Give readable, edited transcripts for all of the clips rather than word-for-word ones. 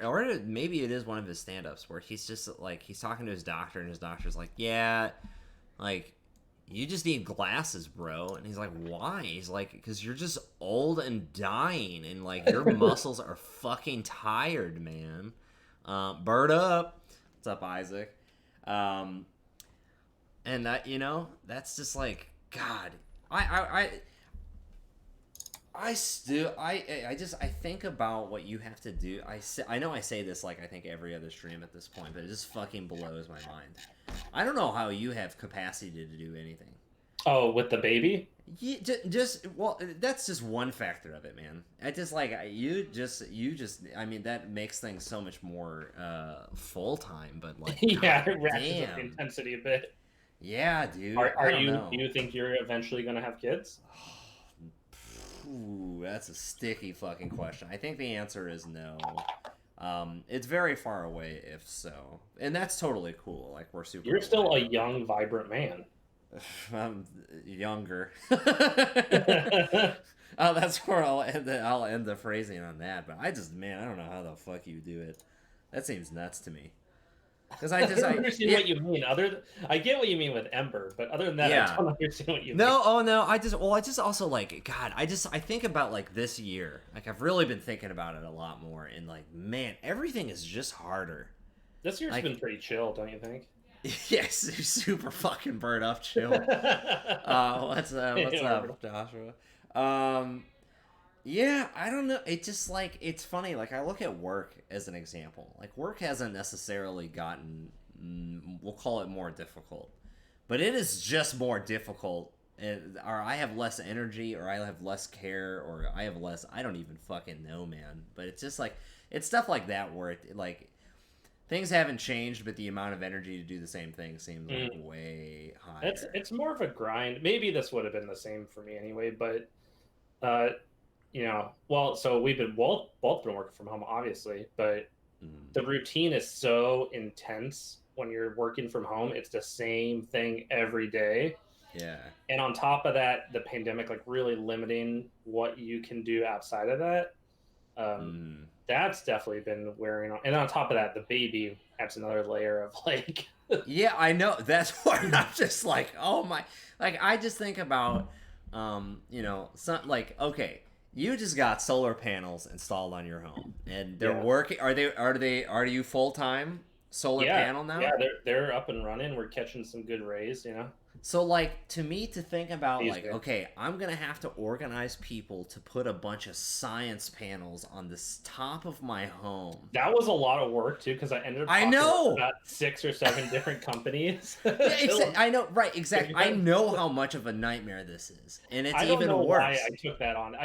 or maybe it is one of his stand-ups where he's just like he's talking to his doctor and his doctor's like, yeah, like you just need glasses, bro. And he's like, why? He's like, because you're just old and dying, and like your muscles are fucking tired, man. Bird up. What's up, Isaac? And that, you know, that's just like, God, I think about what you have to do. I know I say this like I think every other stream at this point, but it just fucking blows my mind. I don't know how you have capacity to do anything. Oh, with the baby? Yeah, well, that's just one factor of it, man. I just like you just. I mean, that makes things so much more full time. But like, yeah, it ratchets up the intensity a bit. Yeah, dude. Do you think you're eventually gonna have kids? Ooh, that's a sticky fucking question. I think the answer is no. It's very far away if so, and that's totally cool. Like we're super. You're still a young, vibrant man. I'm younger. That's where I'll end the phrasing on that. But I don't know how the fuck you do it. That seems nuts to me. Because I understand what you mean. I get what you mean with Ember, but other than that, yeah. I don't understand what you mean. I just also like God. I think about like this year. Like I've really been thinking about it a lot more, and like man, everything is just harder. This year's been pretty chill, don't you think? Yes, super fucking bird up chill. What's up, Joshua? Yeah, I don't know. It just like it's funny. Like I look at work as an example. Like work hasn't necessarily gotten, we'll call it more difficult, but it is just more difficult. Or I have less energy, or I have less care, or I have less. I don't even fucking know, man. But it's just like it's stuff like that where it like. Things haven't changed, but the amount of energy to do the same thing seems like way higher. It's more of a grind. Maybe this would have been the same for me anyway, but you know, well, so we've been both been working from home, obviously, but the routine is so intense when you're working from home. It's the same thing every day. Yeah. And on top of that, the pandemic like really limiting what you can do outside of that. That's definitely been wearing on. And on top of that, the baby adds another layer of like. Yeah, I know. That's why I'm just like, oh my. Like, I just think about, you know, like, okay, you just got solar panels installed on your home, and they're working. Are you full time solar panel now? Yeah, they're up and running. We're catching some good rays, you know. So, like, to me, to think about, like, okay, I'm going to have to organize people to put a bunch of science panels on this top of my home. That was a lot of work, too, because I ended up talking about 6 or 7 different companies. Yeah, I know, right, exactly. I know how much of a nightmare this is, and it's even worse. I don't know why I took that on.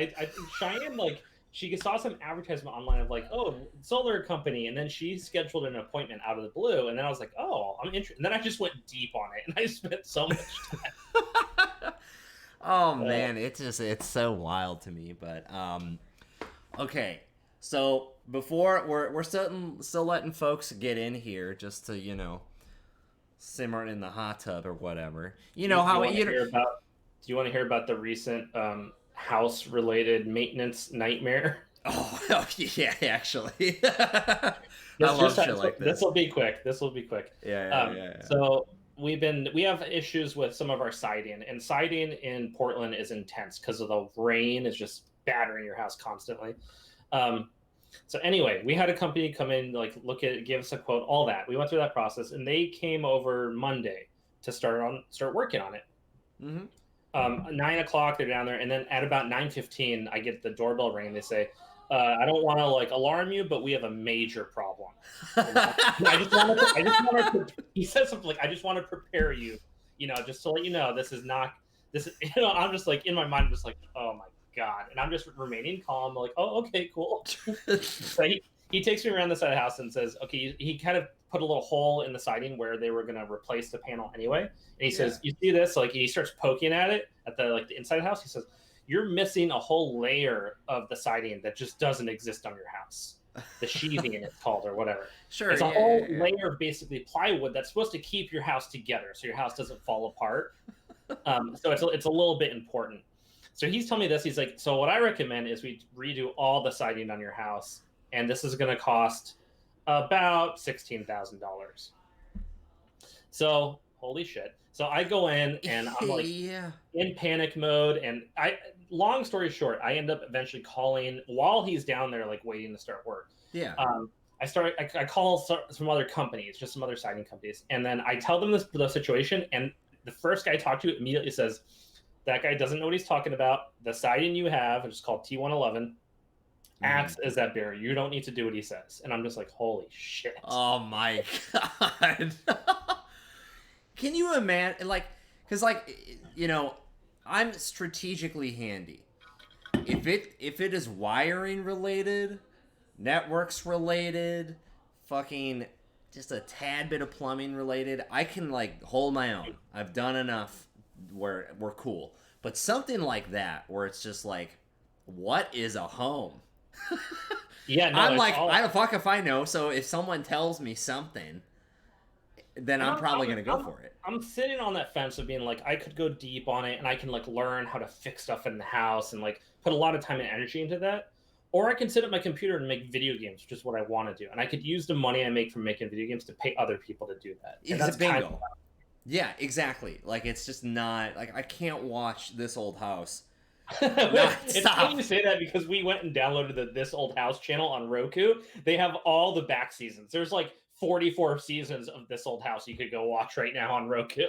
Cheyenne, like, she saw some advertisement online of like, oh, solar company, and then she scheduled an appointment out of the blue, and then I was like, oh, I'm interested. And then I just went deep on it, and I spent so much time. Oh man, it's so wild to me. But okay, so before we're still letting folks get in here just to, you know, simmer in the hot tub or whatever. You know how do you want to hear about the recent house-related maintenance nightmare? Oh yeah, actually. I love shit like this. This will be quick. Yeah. So we have issues with some of our siding, and siding in Portland is intense because of the rain is just battering your house constantly. So anyway, we had a company come in, like look at it, give us a quote, all that. We went through that process, and they came over Monday to start working on it. 9 o'clock, they're down there, and then at about 9:15, I get the doorbell ring, and they say, "I don't want to like alarm you, but we have a major problem." He says something like, "I just want to prepare you, you know, just to let you know this is." You know, I'm just like in my mind, I'm just like, "Oh my god," and I'm just remaining calm, like, "Oh, okay, cool." So he takes me around the side of the house and says, "Okay," he kind of put a little hole in the siding where they were going to replace the panel anyway. And he says, "You see this?" Like he starts poking at it at the inside of the house. He says, "You're missing a whole layer of the siding that just doesn't exist on your house. The sheathing it's called or whatever. Sure, it's a whole layer of basically plywood that's supposed to keep your house together so your house doesn't fall apart. So it's a little bit important." So he's telling me this. He's like, "So what I recommend is we redo all the siding on your house, and this is going to cost About $16,000. So holy shit. So I go in and I'm like in panic mode. And long story short, I end up eventually calling while he's down there, like waiting to start work. Yeah. I call some other companies, just some other siding companies. And then I tell them the situation. And the first guy I talk to immediately says, that guy doesn't know what he's talking about. The siding you have, which is called T111, acts as that barrier. You don't need to do what he says. And I'm just like, holy shit. Oh my God. Can you imagine, like, because, like, you know, I'm strategically handy. If it is wiring related, networks related, fucking just a tad bit of plumbing related, I can, like, hold my own. I've done enough where we're cool. But something like that, where it's just like, what is a home? Yeah, no, I'm like, I don't fuck if I know. So if someone tells me something, then I'm probably gonna go for it. I'm sitting on that fence of being like, I could go deep on it, and I can like learn how to fix stuff in the house and like put a lot of time and energy into that. Or I can sit at my computer and make video games, which is what I want to do, and I could use the money I make from making video games to pay other people to do that. And that's bingo. Kind of yeah, exactly. Like, it's just not like I can't watch This Old House. It's funny you say that because we went and downloaded the This Old House channel on Roku. They have all the back seasons. There's like 44 seasons of This Old House you could go watch right now on Roku.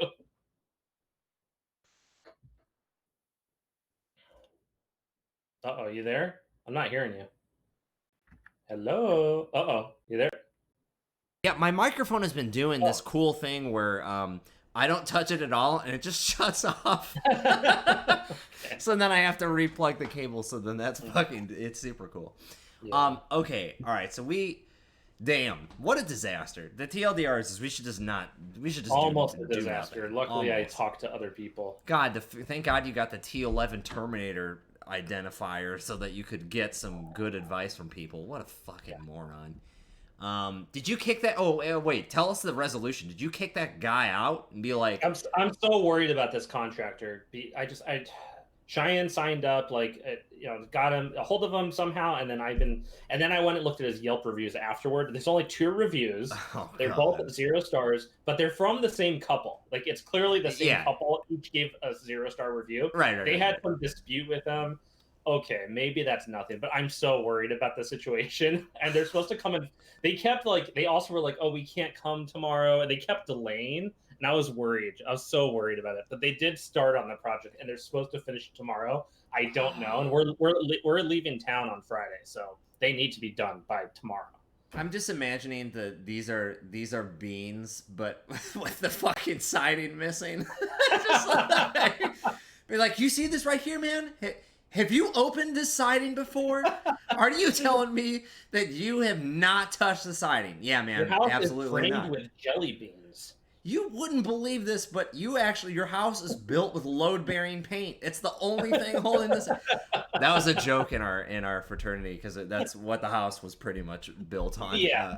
Uh-oh, you there? I'm not hearing you. Hello? Uh-oh, you there? Yeah, my microphone has been doing this cool thing where I don't touch it at all, and it just shuts off. Okay. So then I have to replug the cable, so then that's fucking, it's super cool. Yeah. Okay, all right, so damn, what a disaster. The TLDR is we should just almost a disaster. Luckily, I talked to other people. God, thank God you got the T11 Terminator identifier so that you could get some good advice from people. What a fucking moron. Did you kick that? Oh, wait. Tell us the resolution. Did you kick that guy out and be like? I'm so worried about this contractor. Cheyenne signed up, like, got him a hold of him somehow, and then I went and looked at his Yelp reviews afterward. There's only 2 reviews. Oh, they're both 0 stars, but they're from the same couple. Like, it's clearly the same couple. Each gave a 0-star review. Right. They had some dispute with them. Okay, maybe that's nothing, but I'm so worried about the situation. And they're supposed to come in. They also were like, oh, we can't come tomorrow. And they kept delaying. And I was worried. I was so worried about it. But they did start on the project, and they're supposed to finish tomorrow. I don't know. And we're leaving town on Friday, so they need to be done by tomorrow. I'm just imagining these are beans, but with the fucking siding missing. Be like, you see this right here, man? Have you opened this siding before? Are you telling me that you have not touched the siding? Yeah, man, your house absolutely is not. With jelly beans. You wouldn't believe this, but your house is built with load-bearing paint. It's the only thing holding this. That was a joke in our fraternity because that's what the house was pretty much built on. Yeah,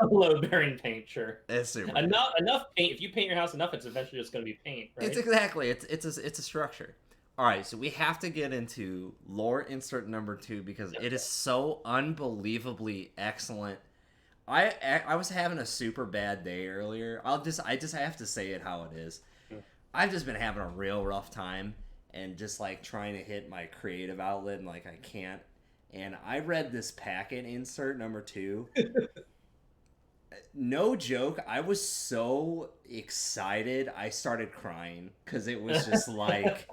load-bearing paint, sure. It's super enough paint. If you paint your house enough, it's eventually just going to be paint. Right? It's exactly. It's a structure. All right, so we have to get into lore insert number 2 because it is so unbelievably excellent. I was having a super bad day earlier. I just have to say it how it is. I've just been having a real rough time and just like trying to hit my creative outlet and like I can't. And I read this packet insert number 2. No joke, I was so excited I started crying because it was just like,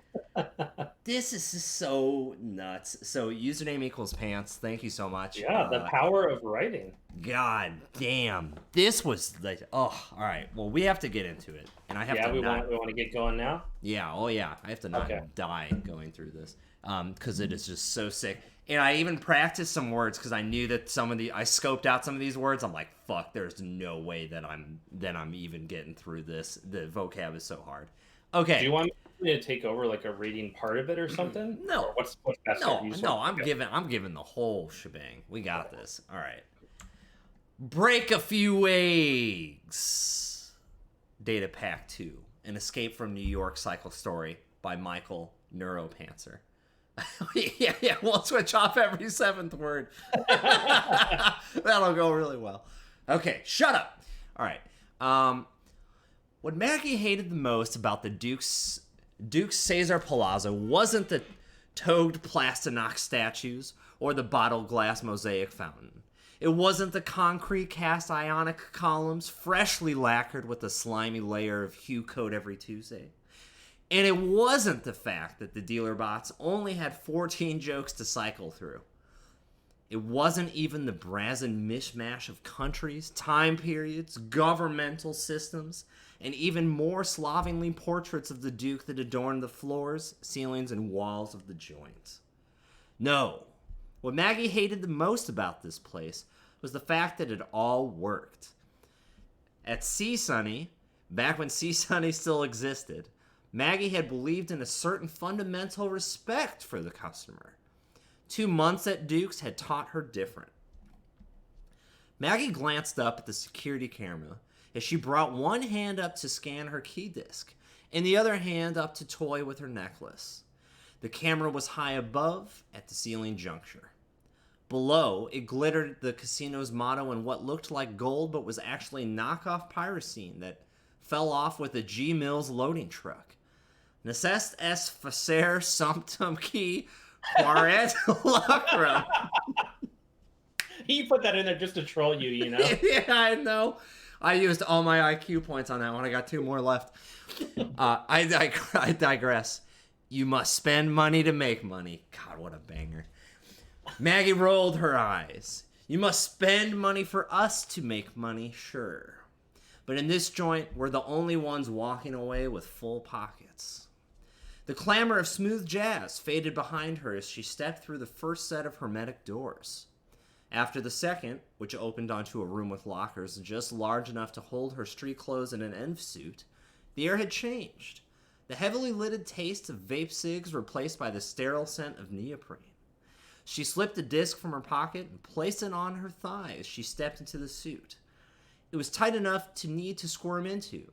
this is just so nuts. So username equals pants. Thank you so much. Yeah, the power of writing. God damn, this was like, all right. Well, we have to get into it, and I have to. We want to get going now. Yeah. Oh yeah. I have to not die going through this, because it is just so sick. And I even practiced some words because I knew that I scoped out some of these words. I'm like, fuck, there's no way that I'm even getting through this. The vocab is so hard. Okay. Do you want me to take over like a reading part of it or something? No. Or what's best? No. I'm giving the whole shebang. We got this. All right. Break a few eggs. Data Pack 2. An Escape from New York Cycle Story by Michael Neuropantzer. Yeah, we'll switch off every 7th word. That'll go really well. Okay, shut up. All right. What Maggie hated the most about the Duke's Caesar Palazzo wasn't the toed Plastinox statues or the bottled glass mosaic fountain. It wasn't the concrete cast ionic columns freshly lacquered with a slimy layer of hue coat every Tuesday. And it wasn't the fact that the dealer bots only had 14 jokes to cycle through. It wasn't even the brazen mishmash of countries, time periods, governmental systems, and even more slovenly portraits of the Duke that adorned the floors, ceilings, and walls of the joint. No, what Maggie hated the most about this place was the fact that it all worked. At Sea Sunny, back when Sea Sunny still existed, Maggie had believed in a certain fundamental respect for the customer. 2 months at Duke's had taught her different. Maggie glanced up at the security camera as she brought one hand up to scan her key disc and the other hand up to toy with her necklace. The camera was high above at the ceiling juncture. Below, it glittered the casino's motto in what looked like gold but was actually knockoff pyrocene that fell off with a G. Mills loading truck. Necest est facere sumptum qui quaret lucrum. He put that in there just to troll you, you know? Yeah, I know. I used all my IQ points on that one. I got 2 more left. I digress. You must spend money to make money. God, what a banger. Maggie rolled her eyes. You must spend money for us to make money, sure. But in this joint, we're the only ones walking away with full pockets. The clamor of smooth jazz faded behind her as she stepped through the first set of hermetic doors. After the second, which opened onto a room with lockers just large enough to hold her street clothes and an env suit, the air had changed. The heavily lidded taste of vape cigs replaced by the sterile scent of neoprene. She slipped the disc from her pocket and placed it on her thigh as she stepped into the suit. It was tight enough to need to squirm into,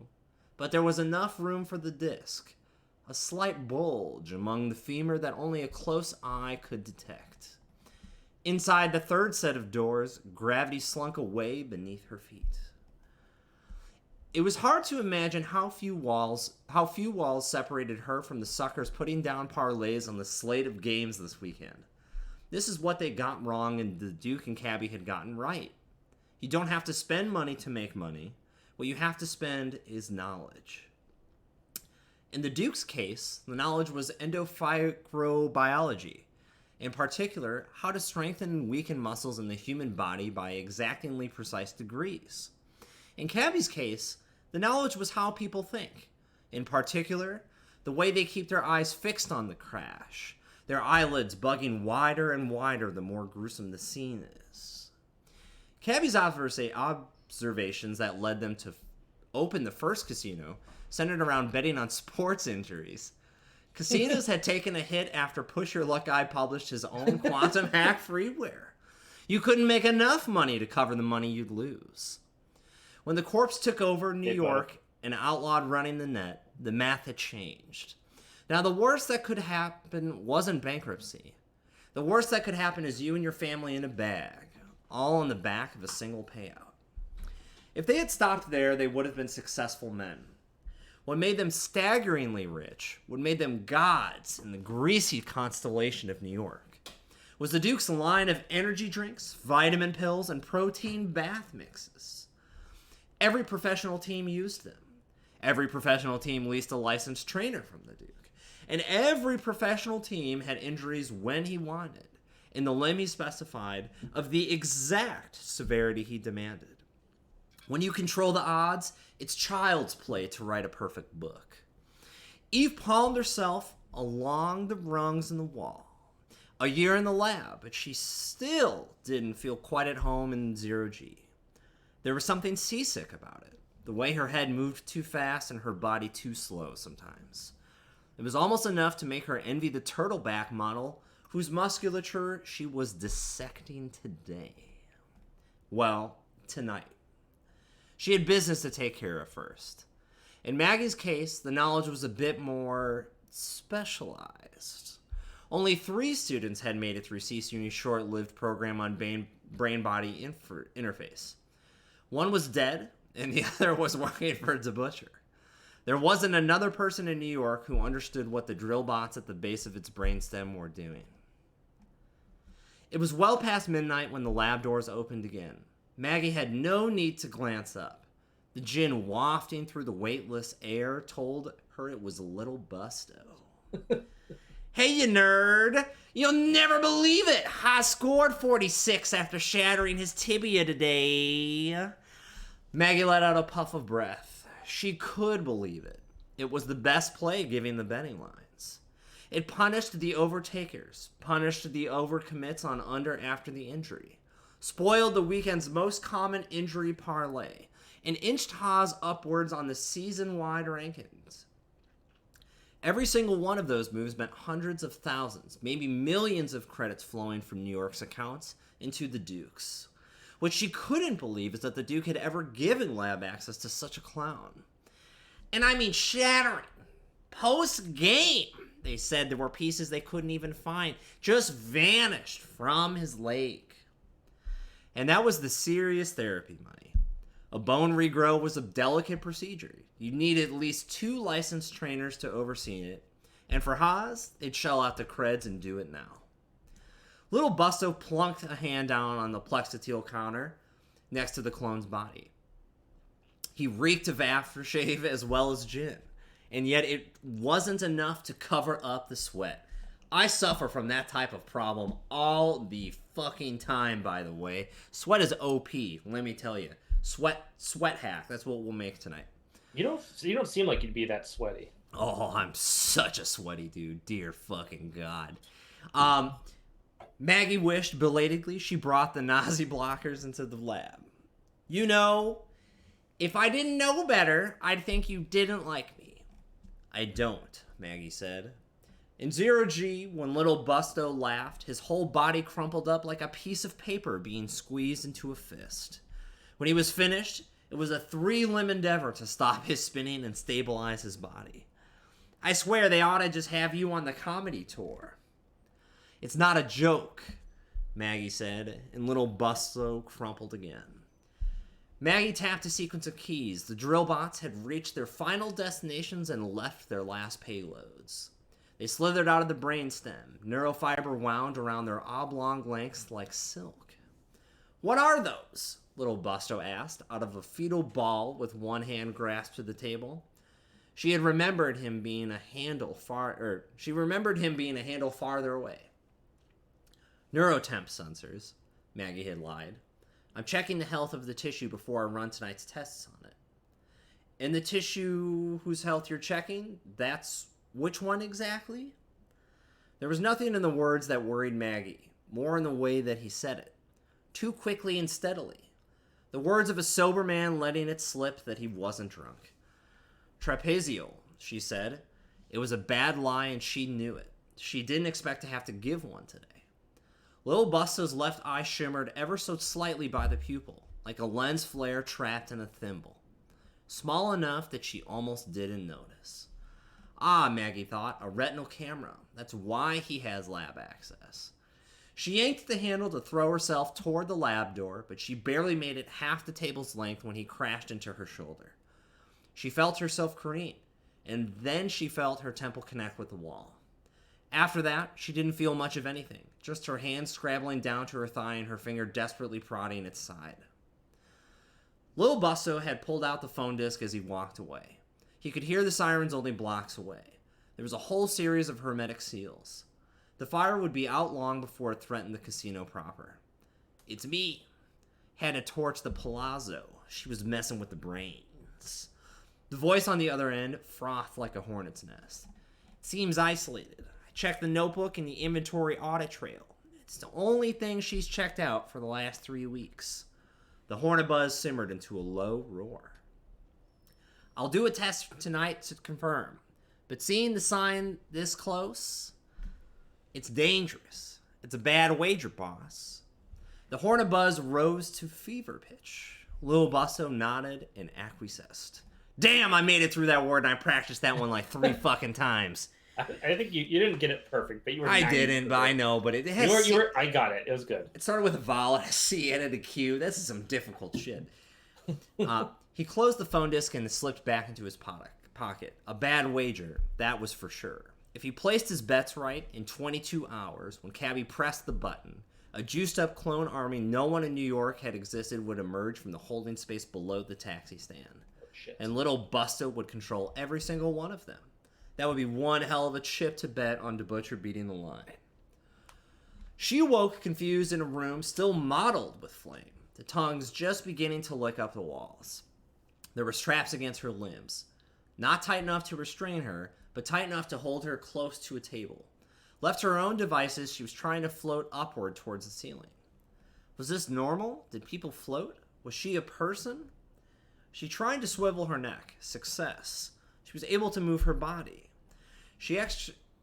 but there was enough room for the disc, a slight bulge among the femur that only a close eye could detect. Inside the third set of doors, gravity slunk away beneath her feet. It was hard to imagine how few walls separated her from the suckers putting down parlays on the slate of games this weekend. This is what they got wrong and the Duke and Cabby had gotten right. You don't have to spend money to make money. What you have to spend is knowledge. In the Duke's case, the knowledge was endophyrobiology. In particular, how to strengthen and weaken muscles in the human body by exactingly precise degrees. In Cabby's case, the knowledge was how people think. In particular, the way they keep their eyes fixed on the crash, their eyelids bugging wider and wider the more gruesome the scene is. Cabby's observations that led them to open the first casino centered around betting on sports injuries. Casinos had taken a hit after Push Your Luck Guy published his own quantum hack freeware. You couldn't make enough money to cover the money you'd lose. When the corpse took over New York and outlawed running the net, the math had changed. Now, the worst that could happen wasn't bankruptcy. The worst that could happen is you and your family in a bag, all on the back of a single payout. If they had stopped there, they would have been successful men. What made them staggeringly rich, what made them gods in the greasy constellation of New York, was the Duke's line of energy drinks, vitamin pills, and protein bath mixes. Every professional team used them. Every professional team leased a licensed trainer from the Duke. And every professional team had injuries when he wanted, in the limb he specified, of the exact severity he demanded. When you control the odds, it's child's play to write a perfect book. Eve palmed herself along the rungs in the wall. A year in the lab, but she still didn't feel quite at home in 0G. There was something seasick about it, the way her head moved too fast and her body too slow sometimes. It was almost enough to make her envy the turtleback model whose musculature she was dissecting today. Well, tonight. She had business to take care of first. In Maggie's case, the knowledge was a bit more specialized. Only 3 students had made it through CSUNY's short-lived program on brain-body interface. One was dead, and the other was working for the butcher. There wasn't another person in New York who understood what the drill bots at the base of its brainstem were doing. It was well past midnight when the lab doors opened again. Maggie had no need to glance up. The gin wafting through the weightless air told her it was little Busto. Hey, you nerd! You'll never believe it! I scored 46 after shattering his tibia today. Maggie let out a puff of breath. She could believe it. It was the best play given the betting lines. It punished the overtakers, punished the overcommits on under after the injury, spoiled the weekend's most common injury parlay, and inched Haas upwards on the season-wide rankings. Every single one of those moves meant hundreds of thousands, maybe millions of credits flowing from New York's accounts into the Duke's. What she couldn't believe is that the Duke had ever given lab access to such a clown. And I mean shattering. Post-game, they said there were pieces they couldn't even find, just vanished from his leg. And that was the serious therapy money. A bone regrow was a delicate procedure. You need at least 2 licensed trainers to oversee it. And for Haas, they'd shell out the creds and do it now. Little Busto plunked a hand down on the plexitile counter next to the clone's body. He reeked of aftershave as well as gin, and yet it wasn't enough to cover up the sweat. I suffer from that type of problem all the fucking time, by the way. Sweat is OP, let me tell you. Sweat hack, that's what we'll make tonight. You don't seem like you'd be that sweaty. Oh, I'm such a sweaty dude. Dear fucking God. Maggie wished belatedly she brought the Nazi blockers into the lab. You know, if I didn't know better, I'd think you didn't like me. I don't, Maggie said. In 0G, when little Busto laughed, his whole body crumpled up like a piece of paper being squeezed into a fist. When he was finished, it was a 3-limb endeavor to stop his spinning and stabilize his body. I swear they ought to just have you on the comedy tour. It's not a joke, Maggie said, and little Busto crumpled again. Maggie tapped a sequence of keys. The drill bots had reached their final destinations and left their last payloads. They slithered out of the brainstem, neurofiber wound around their oblong lengths like silk. What are those? Little Busto asked, out of a fetal ball with one hand grasped to the table. She remembered him being a handle farther away. Neurotemp sensors, Maggie had lied. I'm checking the health of the tissue before I run tonight's tests on it. And the tissue whose health you're checking, that's which one exactly? There was nothing in the words that worried Maggie, more in the way that he said it. Too quickly and steadily. The words of a sober man letting it slip that he wasn't drunk. Trapezial, she said. It was a bad lie and she knew it. She didn't expect to have to give one today. Little Busto's left eye shimmered ever so slightly by the pupil, like a lens flare trapped in a thimble. Small enough that she almost didn't notice. Ah, Maggie thought, a retinal camera. That's why he has lab access. She yanked the handle to throw herself toward the lab door, but she barely made it half the table's length when he crashed into her shoulder. She felt herself careen, and then she felt her temple connect with the wall. After that, she didn't feel much of anything, just her hand scrabbling down to her thigh and her finger desperately prodding its side. Little Busto had pulled out the phone disc as he walked away. He could hear the sirens only blocks away. There was a whole series of hermetic seals. The fire would be out long before it threatened the casino proper. It's me. Had to torch the palazzo. She was messing with the brains. The voice on the other end frothed like a hornet's nest. It seems isolated. Check the notebook and the inventory audit trail. It's the only thing she's checked out for the last 3 weeks. The hornetbuzz simmered into a low roar. I'll do a test tonight to confirm, but seeing the sign this close, it's dangerous. It's a bad wager, boss. The hornetbuzz rose to fever pitch. Lil Busto nodded and acquiesced. Damn, I made it through that word and I practiced that one like 3 fucking times. I think you didn't get it perfect, but you were. I didn't, but I know. But it has. You were. I got it. It was good. It started with a vowel, a C, and a Q. This is some difficult shit. He closed the phone disc and slipped back into his pocket. A bad wager, that was for sure. If he placed his bets right, in 22 hours, when Cabby pressed the button, a juiced-up clone army no one in New York had existed would emerge from the holding space below the taxi stand. Shit. And little Busta would control every single one of them. That would be one hell of a chip to bet on DeButcher beating the line. She awoke confused in a room still mottled with flame, the tongues just beginning to lick up the walls. There were straps against her limbs, not tight enough to restrain her, but tight enough to hold her close to a table. Left to her own devices, she was trying to float upward towards the ceiling. Was this normal? Did people float? Was she a person? She tried to swivel her neck. Success. She was able to move her body. She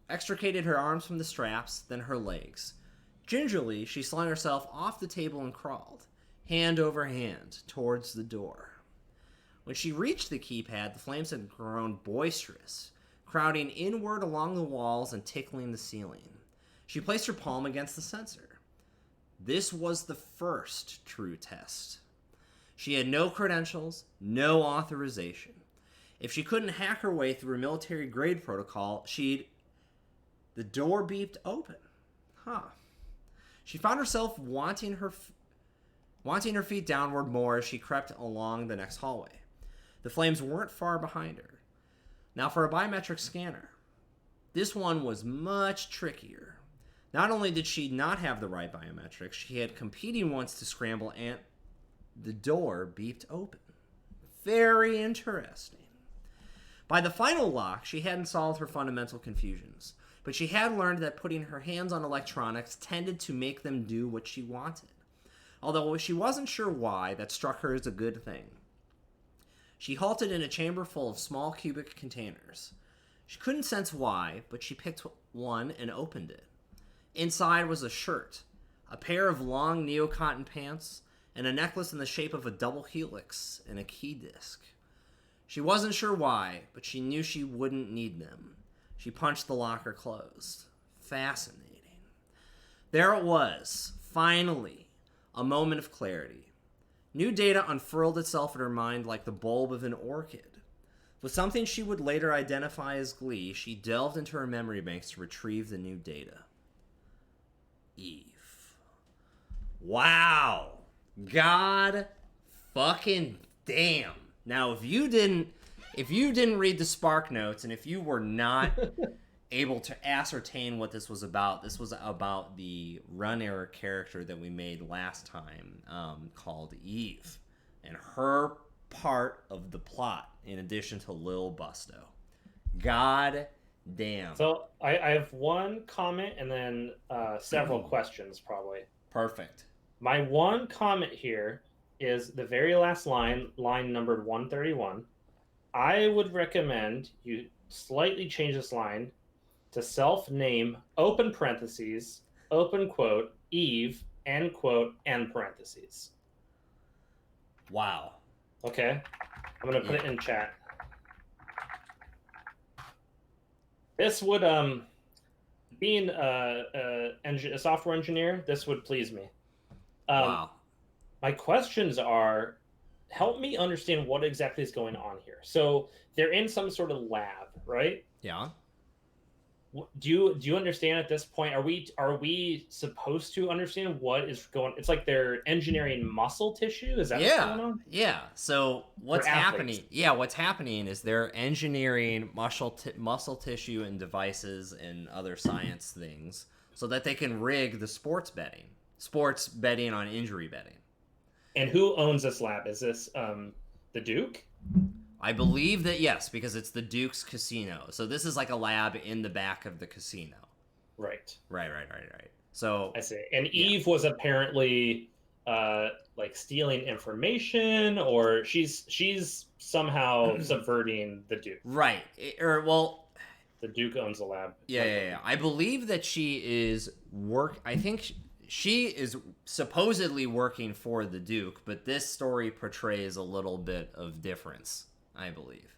extricated her arms from the straps, then her legs. Gingerly, she slung herself off the table and crawled, hand over hand, towards the door. When she reached the keypad, the flames had grown boisterous, crowding inward along the walls and tickling the ceiling. She placed her palm against the sensor. This was the first true test. She had no credentials, no authorization. If she couldn't hack her way through a military-grade protocol, the door beeped open. She found herself wanting her feet downward more as she crept along the next hallway. The flames weren't far behind her. Now for a biometric scanner. This one was much trickier. Not only did she not have the right biometrics, she had competing ones to scramble, and the door beeped open. Very interesting. By the final lock, she hadn't solved her fundamental confusions, but she had learned that putting her hands on electronics tended to make them do what she wanted. Although she wasn't sure why, that struck her as a good thing. She halted in a chamber full of small cubic containers. She couldn't sense why, but she picked one and opened it. Inside was a shirt, a pair of long neocotton pants, and a necklace in the shape of a double helix and a key disc. She wasn't sure why, but she knew she wouldn't need them. She punched the locker closed. Fascinating. There it was, finally, a moment of clarity. New data unfurled itself in her mind like the bulb of an orchid. With something she would later identify as glee, she delved into her memory banks to retrieve the new data. Eve. Wow. God fucking damn. Now, if you didn't read the Spark Notes, and if you were not able to ascertain what this was about the run error character that we made last time, called Eve, and her part of the plot, in addition to Lil Busto. God damn. So I have one comment and then several questions, probably. Perfect. My one comment here is the very last line numbered 131. I would recommend you slightly change this line to self-name, open parentheses, open quote, Eve, end quote, end parentheses. Wow. Okay? I'm going to put it in chat. This would, being a software engineer, this would please me. Wow. My questions are, help me understand what exactly is going on here. So they're in some sort of lab, right? Yeah. Do you understand at this point? Are we supposed to understand what is going? It's like they're engineering muscle tissue. Is that what's going on? Yeah. So what's happening? Yeah, what's happening is they're engineering muscle tissue and devices and other science things so that they can rig the sports betting on injury betting. And who owns this lab? Is this the Duke? I believe that yes, because it's the Duke's casino. So this is like a lab in the back of the casino. Right. Right. So I see. And Eve was apparently like stealing information, or she's somehow subverting the Duke. Right. The Duke owns the lab. Yeah. I believe that she is I think she is supposedly working for the Duke, but this story portrays a little bit of difference, I believe.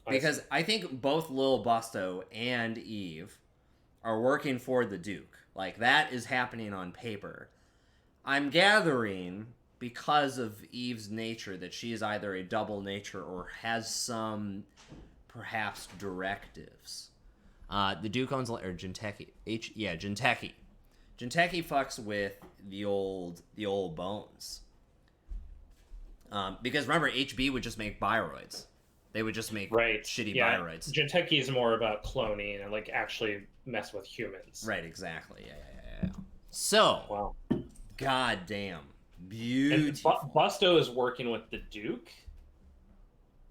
Because I think both Lil Busto and Eve are working for the Duke. Like, that is happening on paper. I'm gathering, because of Eve's nature, that she is either a double nature or has some, perhaps, directives. The Duke owns... Or Jinteki. Jinteki. Jinteki fucks with the old bones. Because remember, HB would just make bioroids. They would just make shitty bioroids. Jinteki is more about cloning and like actually mess with humans. Right, exactly. Yeah. So, goddamn, beautiful. And Busto is working with the Duke.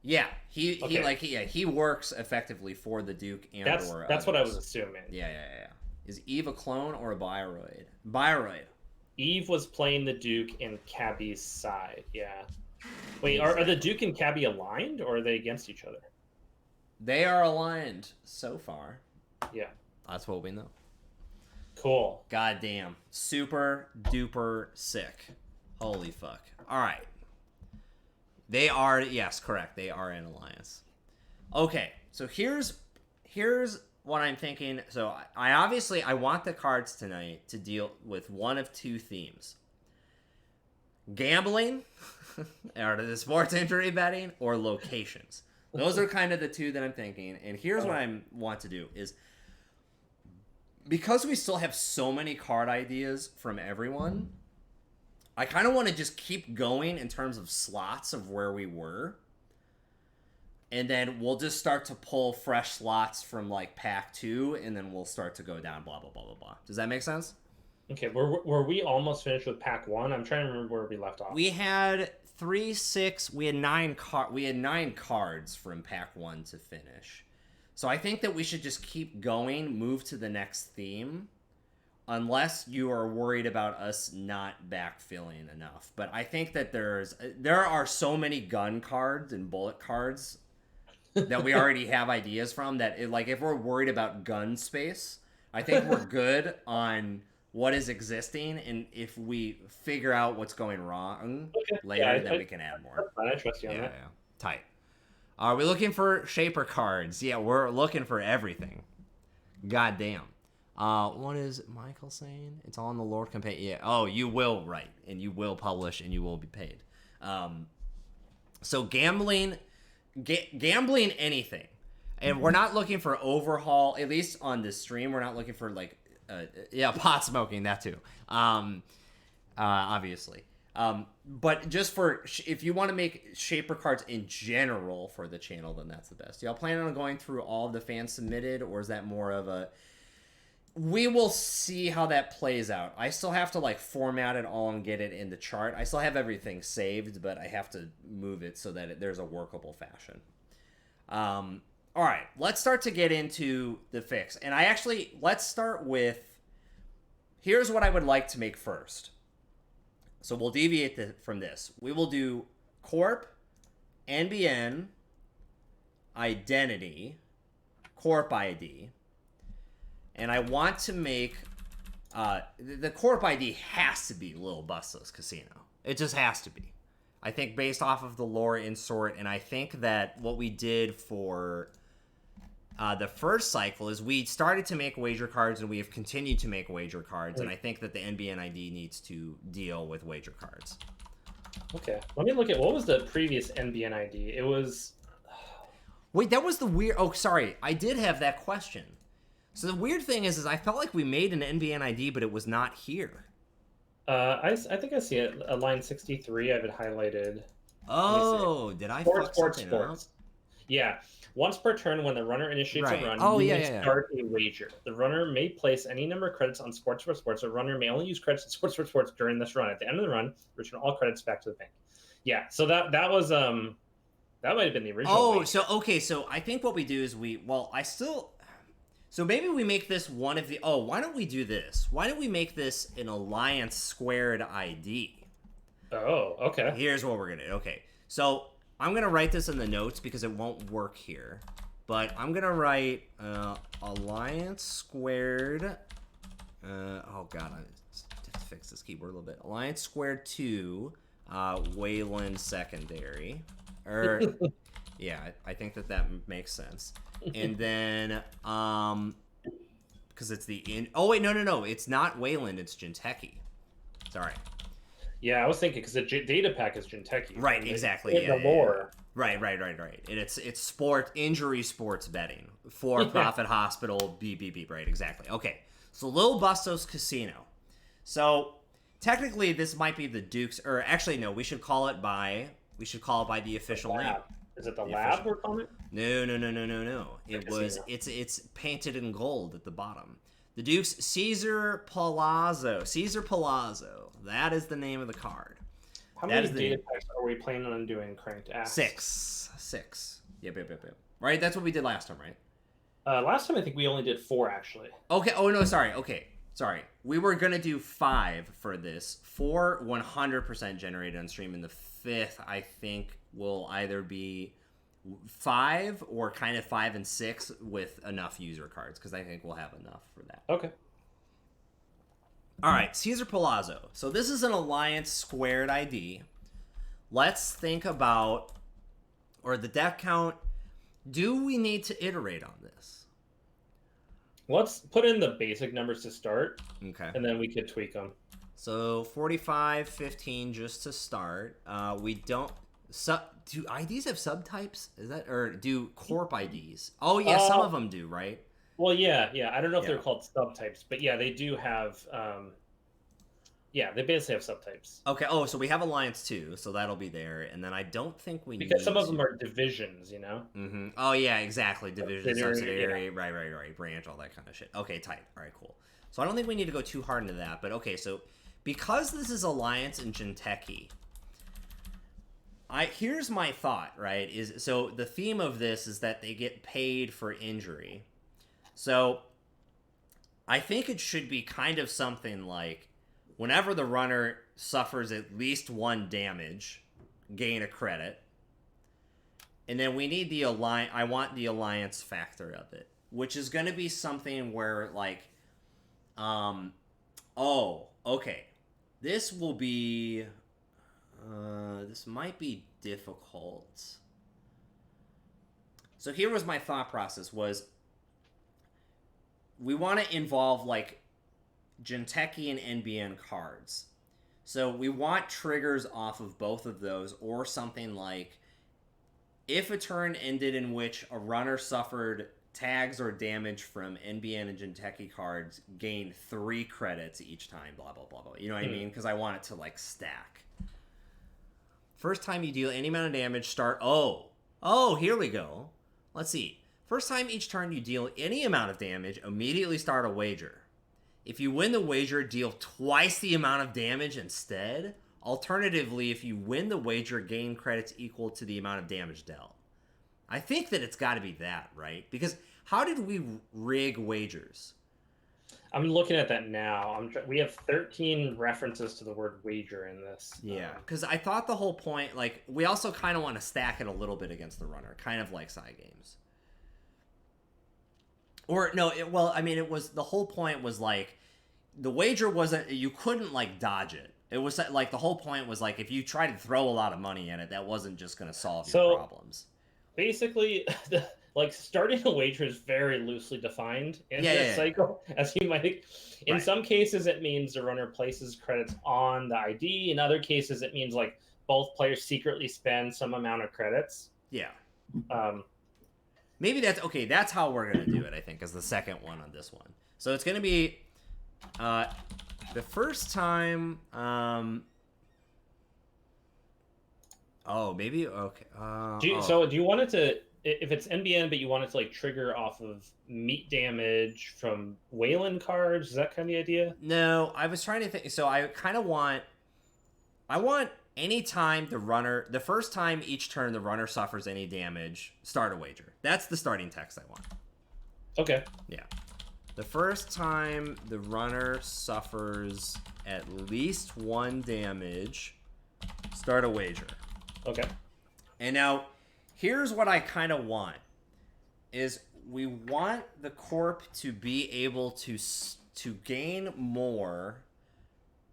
Yeah, he works effectively for the Duke and that's what I was assuming. Yeah. Is Eve a clone or a bioroid? Bioroid. Eve was playing the Duke in Cabby's side. Yeah. Wait, are the Duke and Cabby aligned, or are they against each other? They are aligned so far. Yeah. That's what we know. Cool. Goddamn. Super duper sick. Holy fuck. All right. They are, yes, correct. They are in alliance. Okay, so here's what I'm thinking. So I want the cards tonight to deal with one of two themes. Gambling, or the sports injury betting, or locations. Those are kind of the two that I'm thinking. And here's what I want to do is, because we still have so many card ideas from everyone, I kind of want to just keep going in terms of slots of where we were. And then we'll just start to pull fresh slots from like pack 2, and then we'll start to go down, blah, blah, blah, blah, blah. Does that make sense? Okay, were we almost finished with pack 1? I'm trying to remember where we left off. We had 3, 6, we had 9 cards from pack 1 to finish. So I think that we should just keep going, move to the next theme, unless you are worried about us not backfilling enough. But I think that there are so many gun cards and bullet cards that we already have ideas from that, if we're worried about gun space, I think we're good on what is existing, and if we figure out what's going wrong later, then we can add more. I trust you on that. Yeah. Tight. Are we looking for shaper cards? Yeah, we're looking for everything. Goddamn. What is Michael saying? It's on the Lord campaign. Yeah. Oh, you will write, and you will publish, and you will be paid. So gambling anything. And we're not looking for overhaul, at least on this stream. We're not looking for pot smoking, that too. Obviously. But just for, if you want to make shaper cards in general for the channel, then that's the best. Y'all plan on going through all of the fans submitted, or is that more of a, we will see how that plays out. I still have to format it all and get it in the chart. I still have everything saved, but I have to move it so that there's a workable fashion. All right, let's start to get into the fix. And let's start with, here's what I would like to make first. So we'll deviate from this. We will do Corp, NBN, Identity, Corp ID. And I want to make, the Corp ID has to be Lil Busto's Casino. It just has to be. I think based off of the lore in sort, and I think that what we did for the first cycle is we started to make wager cards, and we have continued to make wager cards, and I think that the NBN ID needs to deal with wager cards. Okay, let me look at, what was the previous NBN ID? It was... Wait, that was the weird... Oh, sorry, I did have that question. So the weird thing is I felt like we made an NBN ID, but it was not here. I think I see it. Line 63, I have it highlighted. Oh, did I fuck something up? Yeah. Once per turn, when the runner initiates a run, you may start a wager. The runner may place any number of credits on Sports for Sports. The runner may only use credits on Sports for Sports during this run. At the end of the run, return all credits back to the bank. Yeah, so that was that might have been the original. Oh, wager. So I think what we do is so maybe we make this one of the... Oh, why don't we do this? Why don't we make this an Alliance Squared ID? Oh, okay. Here's what we're going to do. Okay, so I'm going to write this in the notes because it won't work here. But I'm going to write Alliance Squared... oh, God. I have to fix this keyboard a little bit. Alliance Squared 2, Wayland Secondary. Yeah, I think that makes sense. And then, because it's the oh wait, no, it's not Wayland, it's Jinteki. Sorry. Yeah, I was thinking because the data pack is Jinteki. Right, exactly. Yeah, the lore. Right. And it's sports betting, for-profit hospital, beep, right, exactly. Okay, so Lil Bustos Casino. So technically, this might be the Duke's, or actually, no, we should call it by the official name. Is it the lab we're calling it? No. It's painted in gold at the bottom. The Duke's Caesar Palazzo. That is the name of the card. How many data packs are we planning on doing, Cranked Ass? 6. Yep. Right, that's what we did last time, right? Last time I think we only did 4, actually. Okay. Oh no, sorry. Okay, sorry. We were gonna do 5 for this. 4 100% generated on stream, and the 5th I think will either be 5 or kind of 5 and 6 with enough user cards, because I think we'll have enough for that. Okay. All right, Caesar Palazzo. So this is an Alliance squared ID. Let's think about, or the deck count. Do we need to iterate on this? Let's put in the basic numbers to start. Okay. And then we could tweak them. So 45, 15 just to start. We don't... do IDs have subtypes? Is that, or do corp IDs? Oh yeah, some of them do, right? Well, yeah. I don't know if they're called subtypes, but yeah, they do have. They basically have subtypes. Okay. Oh, so we have Alliance too, so that'll be there, and then I don't think we because some of them are divisions, you know. Mm-hmm. Oh yeah, exactly. Division, subsidiary, right, branch, all that kind of shit. Okay, tight. All right, cool. So I don't think we need to go too hard into that, but okay. So because this is Alliance and Jinteki. Here's my thought, right? So the theme of this is that they get paid for injury. So I think it should be kind of something like whenever the runner suffers at least 1 damage, gain a credit. And then we need I want the Alliance factor of it, which is going to be something where like, okay, this will be, this might be difficult. So here was my thought process was, we want to involve like Jinteki and NBN cards. So we want triggers off of both of those, or something like if a turn ended in which a runner suffered tags or damage from NBN and Jinteki cards, gain 3 credits each time, blah, blah, blah, blah. You know what I mean? Because I want it to like stack. First time you deal any amount of damage, start... Oh, here we go. Let's see. First time each turn you deal any amount of damage, immediately start a wager. If you win the wager, deal twice the amount of damage instead. Alternatively, if you win the wager, gain credits equal to the amount of damage dealt. I think that it's got to be that, right? Because how did we rig wagers? I'm looking at that now. We have 13 references to the word wager in this. Yeah, because I thought the whole point, like, we also kind of want to stack it a little bit against the runner, kind of like side games. Or, no, it was, the whole point was, like, the wager wasn't, you couldn't, like, dodge it. It was, like, the whole point was, like, if you tried to throw a lot of money at it, that wasn't just going to solve your problems. Basically, like, starting a wager is very loosely defined in this cycle, as you might think. In some cases, it means the runner places credits on the ID. In other cases, it means, like, both players secretly spend some amount of credits. Yeah. Maybe that's how we're going to do it, I think, as the second one on this one. So it's going to be the first time... maybe? Okay. So do you want it to... If it's NBN, but you want it to like trigger off of meat damage from Wayland cards, is that kind of the idea? No, I was trying to think. So I kind of want... I want any time the first time each turn the runner suffers any damage, start a wager. That's the starting text I want. Okay. Yeah. The first time the runner suffers at least 1 damage, start a wager. Okay. And now, here's what I kind of want. Is we want the corp to be able to gain more,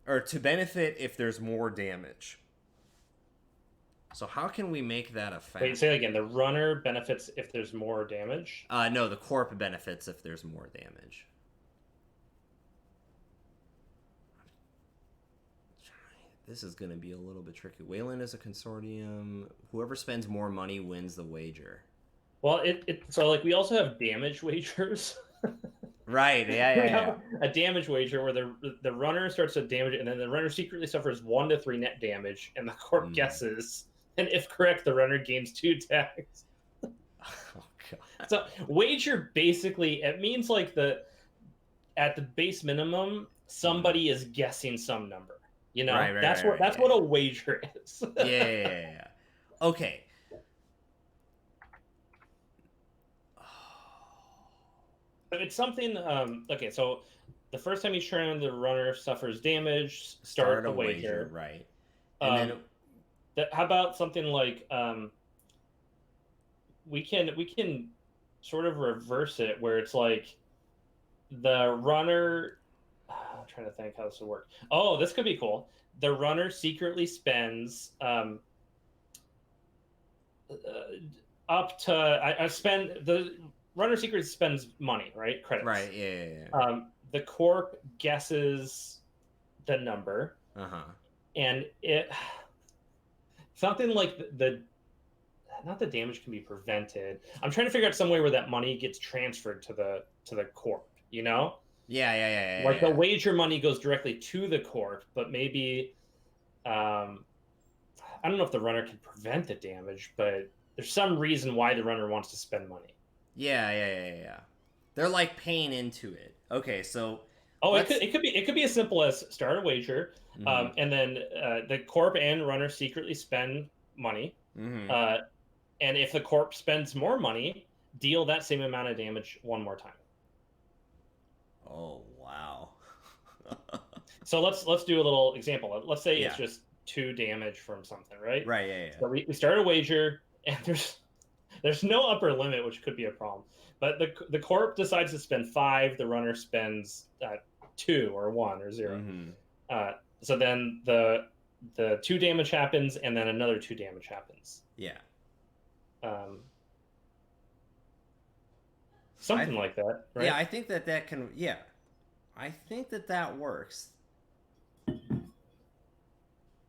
or to benefit if there's more damage. So how can we make that a fact? Wait, say it again. The runner benefits if there's more damage? No, the corp benefits if there's more damage. This is going to be a little bit tricky. Wayland is a consortium. Whoever spends more money wins the wager. Well, so like we also have damage wagers. Right. Yeah. A damage wager where the runner starts to damage, and then the runner secretly suffers 1 to 3 net damage, and the corp guesses, and if correct, the runner gains 2 tags. Oh god. So wager basically it means like at the base minimum somebody is guessing some number. You know, that's what a wager is. Yeah. Okay. It's something. Okay, so the first time each turn the runner suffers damage, start a wager. Right. And then how about something like we can sort of reverse it where it's like the runner. I'm trying to think how this would work. Oh, this could be cool. The runner secretly spends up to I spend the runner secretly spends money, right? Credits. Right. Yeah. The corp guesses the number. And it something like not the damage can be prevented. I'm trying to figure out some way where that money gets transferred to the corp, you know? Yeah. Like the wager money goes directly to the corp, but maybe I don't know if the runner can prevent the damage, but there's some reason why the runner wants to spend money. Yeah. They're like paying into it. Okay, so it could be as simple as start a wager, and then the corp and runner secretly spend money, and if the corp spends more money, deal that same amount of damage one more time. Oh wow. So let's do a little example. Let's say it's just 2 damage from something, right? Right. Yeah. So we start a wager, and there's no upper limit, which could be a problem. But the corp decides to spend 5. The runner spends 2 or 1 or 0. So then the 2 damage happens, and then another 2 damage happens. Yeah. Something like that, right? Yeah, I think that can. Yeah, I think that works.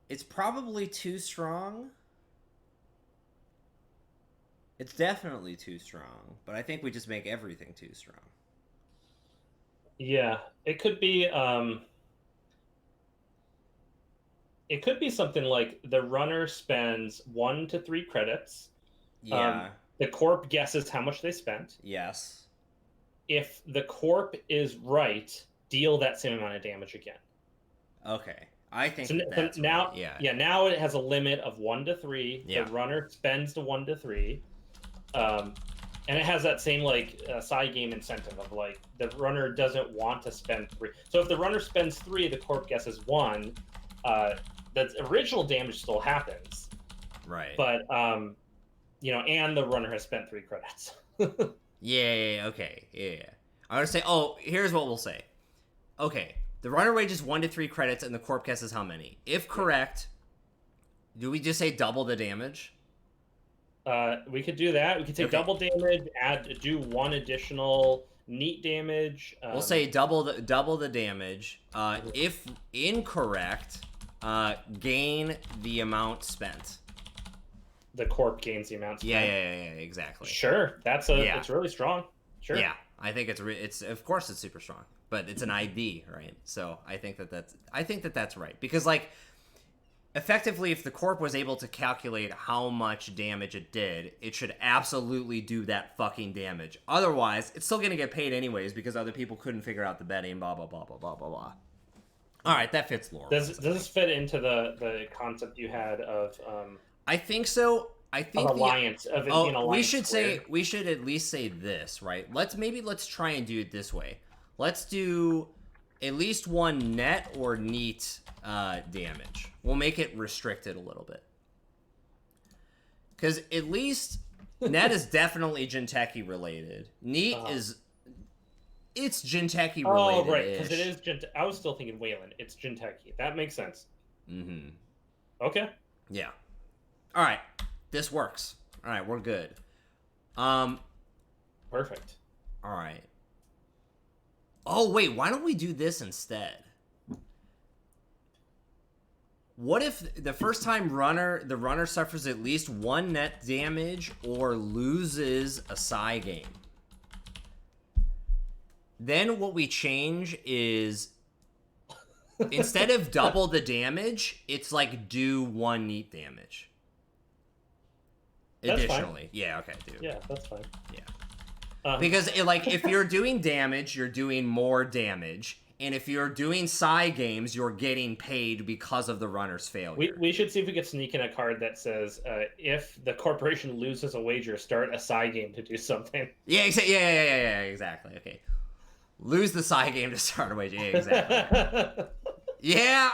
It's probably too strong. It's definitely too strong, but I think we just make everything too strong. Yeah, it could be. It could be something like the runner spends 1 to 3 credits. Yeah. The corp guesses how much they spent. Yes. If the corp is right, deal that same amount of damage again. Okay. I think that's now. Right. Yeah. Yeah. Now it has a limit of 1 to 3. Yeah. The runner spends the 1 to 3, and it has that same like side game incentive of like the runner doesn't want to spend 3. So if the runner spends 3, the corp guesses 1. The original damage still happens. Right. But and the runner has spent 3 credits. Yeah. Okay. Yeah. I'm gonna say. Oh, here's what we'll say. Okay. The runner wages 1 to 3 credits, and the corp guesses how many. If correct, do we just say double the damage? We could do that. We could say double damage. Do 1 additional neat damage. We'll say double the damage. If incorrect, gain the amount spent. The corp gains the amount spent. Yeah, exactly. Sure, it's really strong. Sure. Yeah, I think it's of course it's super strong, but it's an ID, right? So I think that's right, because like effectively, if the corp was able to calculate how much damage it did, it should absolutely do that fucking damage. Otherwise, it's still gonna get paid anyways because other people couldn't figure out the betting. Blah blah blah blah blah blah blah. All right, that fits lore. Does this fit into the concept you had of? I think so. I think alliance of alliance. We should at least say this, right? Let's try and do it this way. Let's do at least 1 net or neat damage. We'll make it restricted a little bit, because at least net is definitely Jinteki related. Neat it's Jinteki related. Oh right, because it is I was still thinking Wayland. It's Jinteki. That makes sense. Mm-hmm. Okay. Yeah. All right, this works. All right, we're good. Perfect. All right. Oh, wait, why don't we do this instead? What if the first time the runner suffers at least 1 net damage or loses a psi game? Then what we change is, instead of double the damage, it's like do 1 neat damage. That's Additionally. Fine. Yeah, okay, dude. Yeah, that's fine. Yeah. Because, if you're doing damage, you're doing more damage. And if you're doing psi games, you're getting paid because of the runner's failure. We should see if we could sneak in a card that says, if the corporation loses a wager, start a psi game to do something. Yeah, exactly. Okay. Lose the psi game to start a wager. Yeah, exactly. Yeah,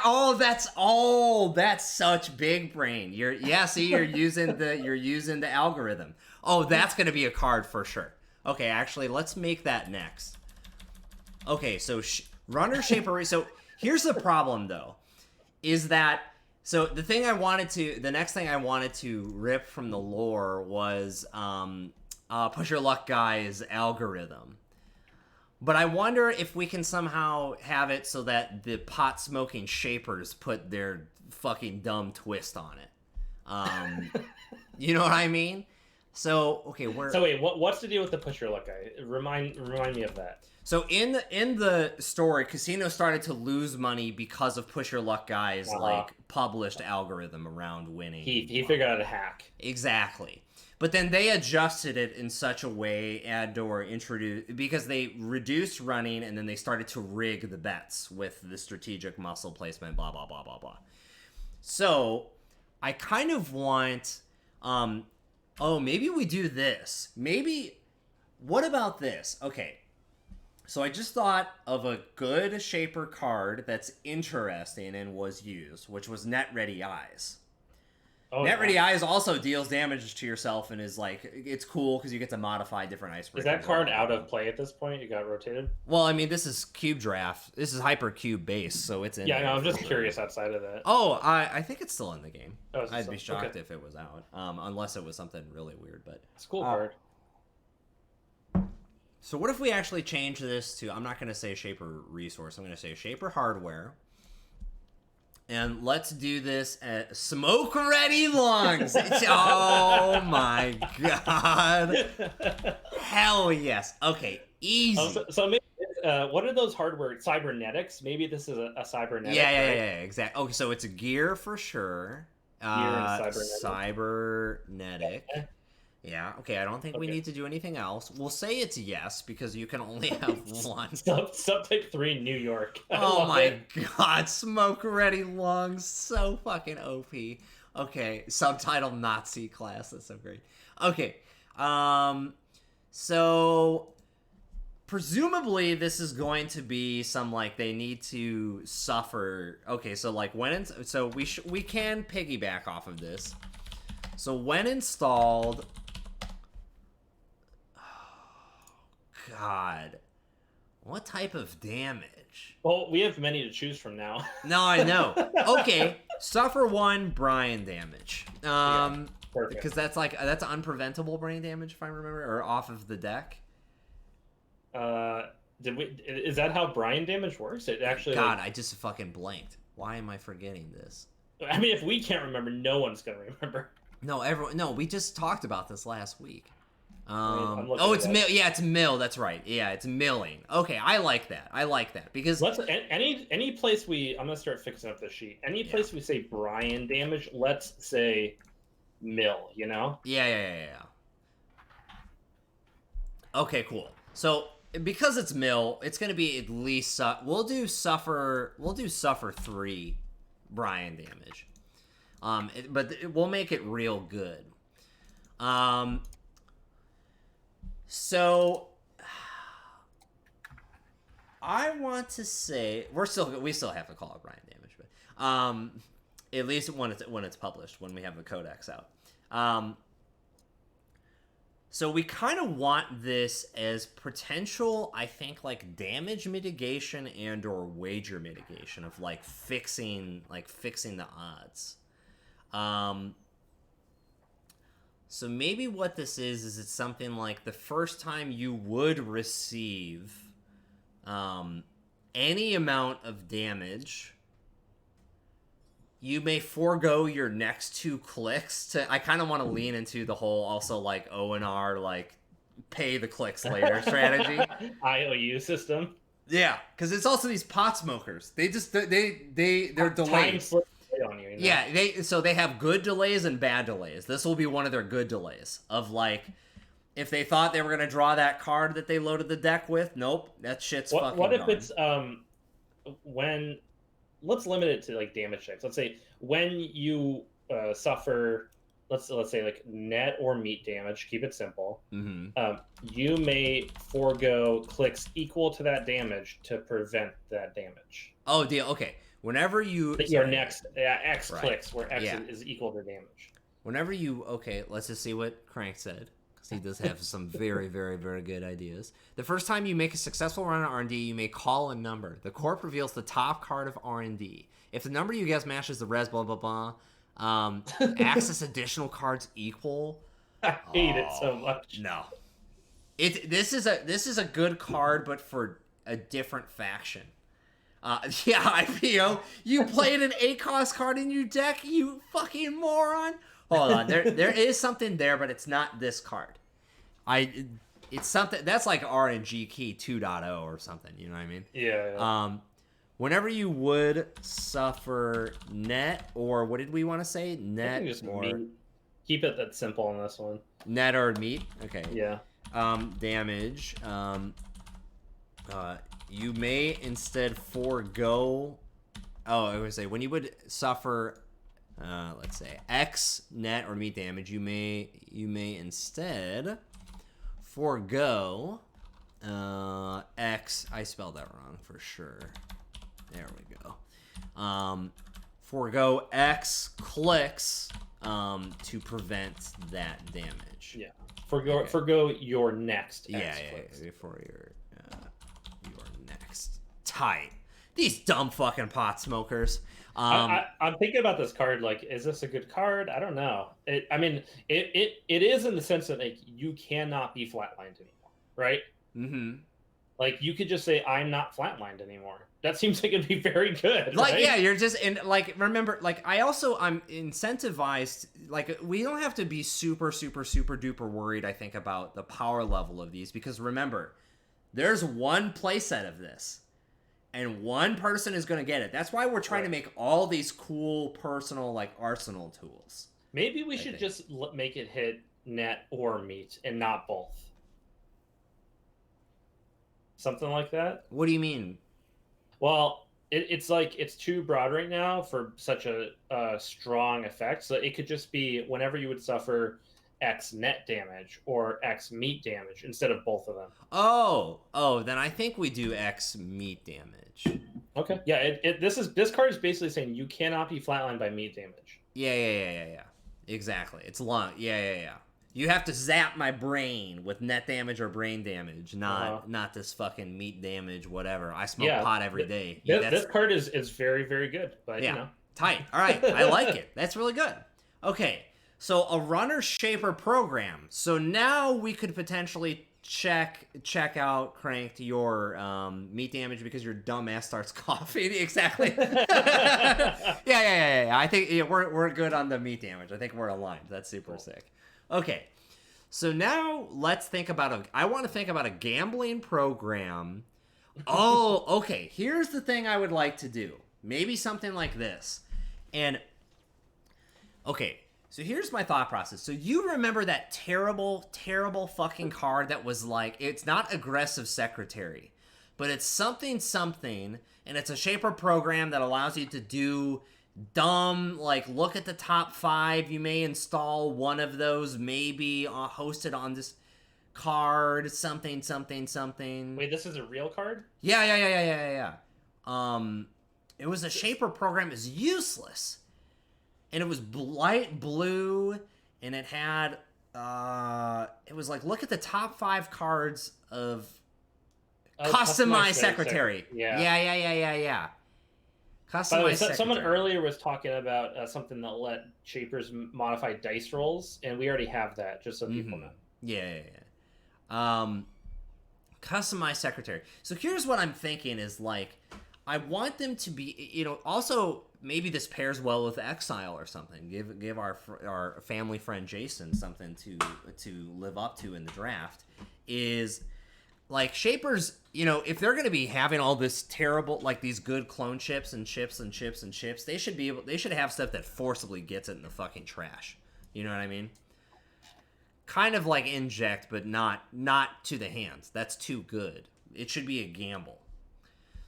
that's such big brain. You're using the algorithm. Oh, that's going to be a card for sure. Okay, actually, let's make that next. Okay, so runner shaper. So here's the problem though, is that the next thing I wanted to rip from the lore was Push Your Luck Guy's algorithm. But I wonder if we can somehow have it so that the pot smoking shapers put their fucking dumb twist on it. You know what I mean? So okay, So wait, what's the deal with the Push Your Luck Guy? Remind me of that. So in the story, Casino started to lose money because of Push Your Luck Guy's published algorithm around winning. He figured out a hack. Exactly. But then they adjusted it in such a way or introduced, because they reduced running and then they started to rig the bets with the strategic muscle placement, blah, blah, blah, blah, blah. So I kind of want, maybe we do this. What about this? Okay. So I just thought of a good shaper card that's interesting and was used, which was Net Ready Eyes. Oh, Net Ready Eyes also deals damage to yourself and is it's cool because you get to modify different icebreakers. Is that card out of play at this point? You got rotated? Well, I mean, this is Cube Draft. This is Hypercube base, so it's in. Yeah, no, I'm just curious outside of that. Oh, I think it's still in the game. Oh, I'd be shocked if it was out, unless it was something really weird. But it's a cool card. So what if we actually change this to? I'm not going to say Shaper Resource. I'm going to say Shaper Hardware. And let's do this at Smoke Ready Lungs. Oh my god. Hell yes. Okay, easy. So maybe what are those hardware? Cybernetics? Maybe this is a cybernetic. Yeah, exactly. Okay, so it's a gear for sure. Gear and cybernetic. Okay. Yeah, okay, I don't think we need to do anything else. We'll say it's yes, because you can only have one. Subtype 3, New York. Oh my god, Smoke Ready Lungs, so fucking OP. Okay, subtitle Nazi class, that's so great. Okay, so presumably this is going to be some, they need to suffer. Okay, so, we can piggyback off of this. So when installed... God, what type of damage? Well, we have many to choose from now. No, I know. Okay, suffer 1 Brian damage. Because that's unpreventable brain damage, if I remember, or off of the deck. Is that how Brian damage works? It actually. God, I just fucking blanked. Why am I forgetting this? I mean, if we can't remember, no one's gonna remember. No, we just talked about this last week. It's mill. Yeah, it's mill. That's right. Yeah, it's milling. Okay, I like that because any place I'm gonna start fixing up the sheet. Any place we say Brian damage, let's say mill. You know? Yeah. Okay, cool. So because it's mill, it's gonna be at least we'll do suffer 3 Brian damage. But we'll make it real good. So I want to say we still have to call it Brian damage, but at least when it's published, when we have the codex out. So we kind of want this as potential, I think, damage mitigation and or wager mitigation of fixing the odds. So maybe what this is it's something like the first time you would receive any amount of damage, you may forego your next 2 clicks to... I kind of want to lean into the whole also like O&R, like pay the clicks later strategy. IOU system. Yeah, because it's also these pot smokers. They're delayed. Time slips on you, you know? Yeah, they have good delays and bad delays. This will be one of their good delays of like, if they thought they were gonna draw that card that they loaded the deck with, nope, that shit's fucking What if gone. it's when, let's limit it to like damage checks. Let's say when you suffer, let's say like net or meat damage. Keep it simple. Mm-hmm. You may forego clicks equal to that damage to prevent that damage. Oh, deal. Okay. Whenever you... Your next X right. clicks where X is equal to damage. Whenever you... Okay, let's just see what Crank said. Because he does have some very, very, very good ideas. The first time you make a successful run on R&D, you may call a number. The corp reveals the top card of R&D. If the number you guess matches the res, blah, blah, blah, access additional cards equal... I hate it so much. No. This is a good card, but for a different faction. Yeah, IPO, you played an 8-cost card in your deck, you fucking moron. Hold on, there is something there, but it's not this card. It's something that's like RNG Key 2.0 or something. You know what I mean? Yeah. Whenever you would suffer net, or what did we want to say? Net or meat. Keep it that simple on this one. Net or meat. Okay. Yeah. Damage. You may instead forego... Oh, I would say when you would suffer, let's say X net or meat damage, you may instead forego X. I spelled that wrong for sure. There we go. Forego X clicks to prevent that damage. Yeah. Forgo your next X clicks. For your next. Tight. These dumb fucking pot smokers. I'm thinking about this card. Like, is this a good card? I don't know. It is in the sense that like you cannot be flatlined anymore, right? Mm-hmm. Like you could just say I'm not flatlined anymore. That seems like it'd be very good. Like, right? yeah, you're just in like remember like I'm incentivized. Like we don't have to be super duper worried. I think about the power level of these because remember, there's one playset of this. And one person is going to get it. That's why we're trying to make all these cool personal, like, arsenal tools. Maybe we should just make it hit net or meat and not both. Something like that? What do you mean? Well, it's like it's too broad right now for such a strong effect. So it could just be whenever you would suffer X net damage or X meat damage instead of both of them. Oh, then I think we do X meat damage. Okay. Yeah, this card is basically saying you cannot be flatlined by meat damage. Yeah. Exactly. It's long. Yeah. You have to zap my brain with net damage or brain damage, not this fucking meat damage, whatever. I smoke pot every day. This card is very, very good, but you know. Tight. All right. I like it. That's really good. Okay. So a runner shaper program. So now we could potentially check out Cranked your meat damage because your dumbass starts coughing. Exactly. Yeah. I think we're good on the meat damage. I think we're aligned. That's super sick. Okay. So now let's think about I want to think about a gambling program. Oh, okay. Here's the thing I would like to do. Maybe something like this. And okay. So here's my thought process. So you remember that terrible fucking card that was like, it's not aggressive secretary, but it's something, and it's a shaper program that allows you to do dumb, like look at the top 5. You may install one of those, maybe hosted on this card, something. Wait, this is a real card? Yeah. It was a shaper program. It was useless. And it was light blue, and it had, it was like, look at the top 5 cards of Customized Secretary. Yeah. Customize someone earlier was talking about something that let shapers modify dice rolls, and we already have that, just so people know. Yeah. Customize secretary. So here's what I'm thinking is, like, I want them to be, also maybe this pairs well with Exile or something. Give our family friend Jason something to live up to in the draft. Is like shapers, if they're going to be having all this terrible, like these good clone chips and chips, they should have stuff that forcibly gets it in the fucking trash. You know what I mean? Kind of like inject, but not to the hands. That's too good. It should be a gamble.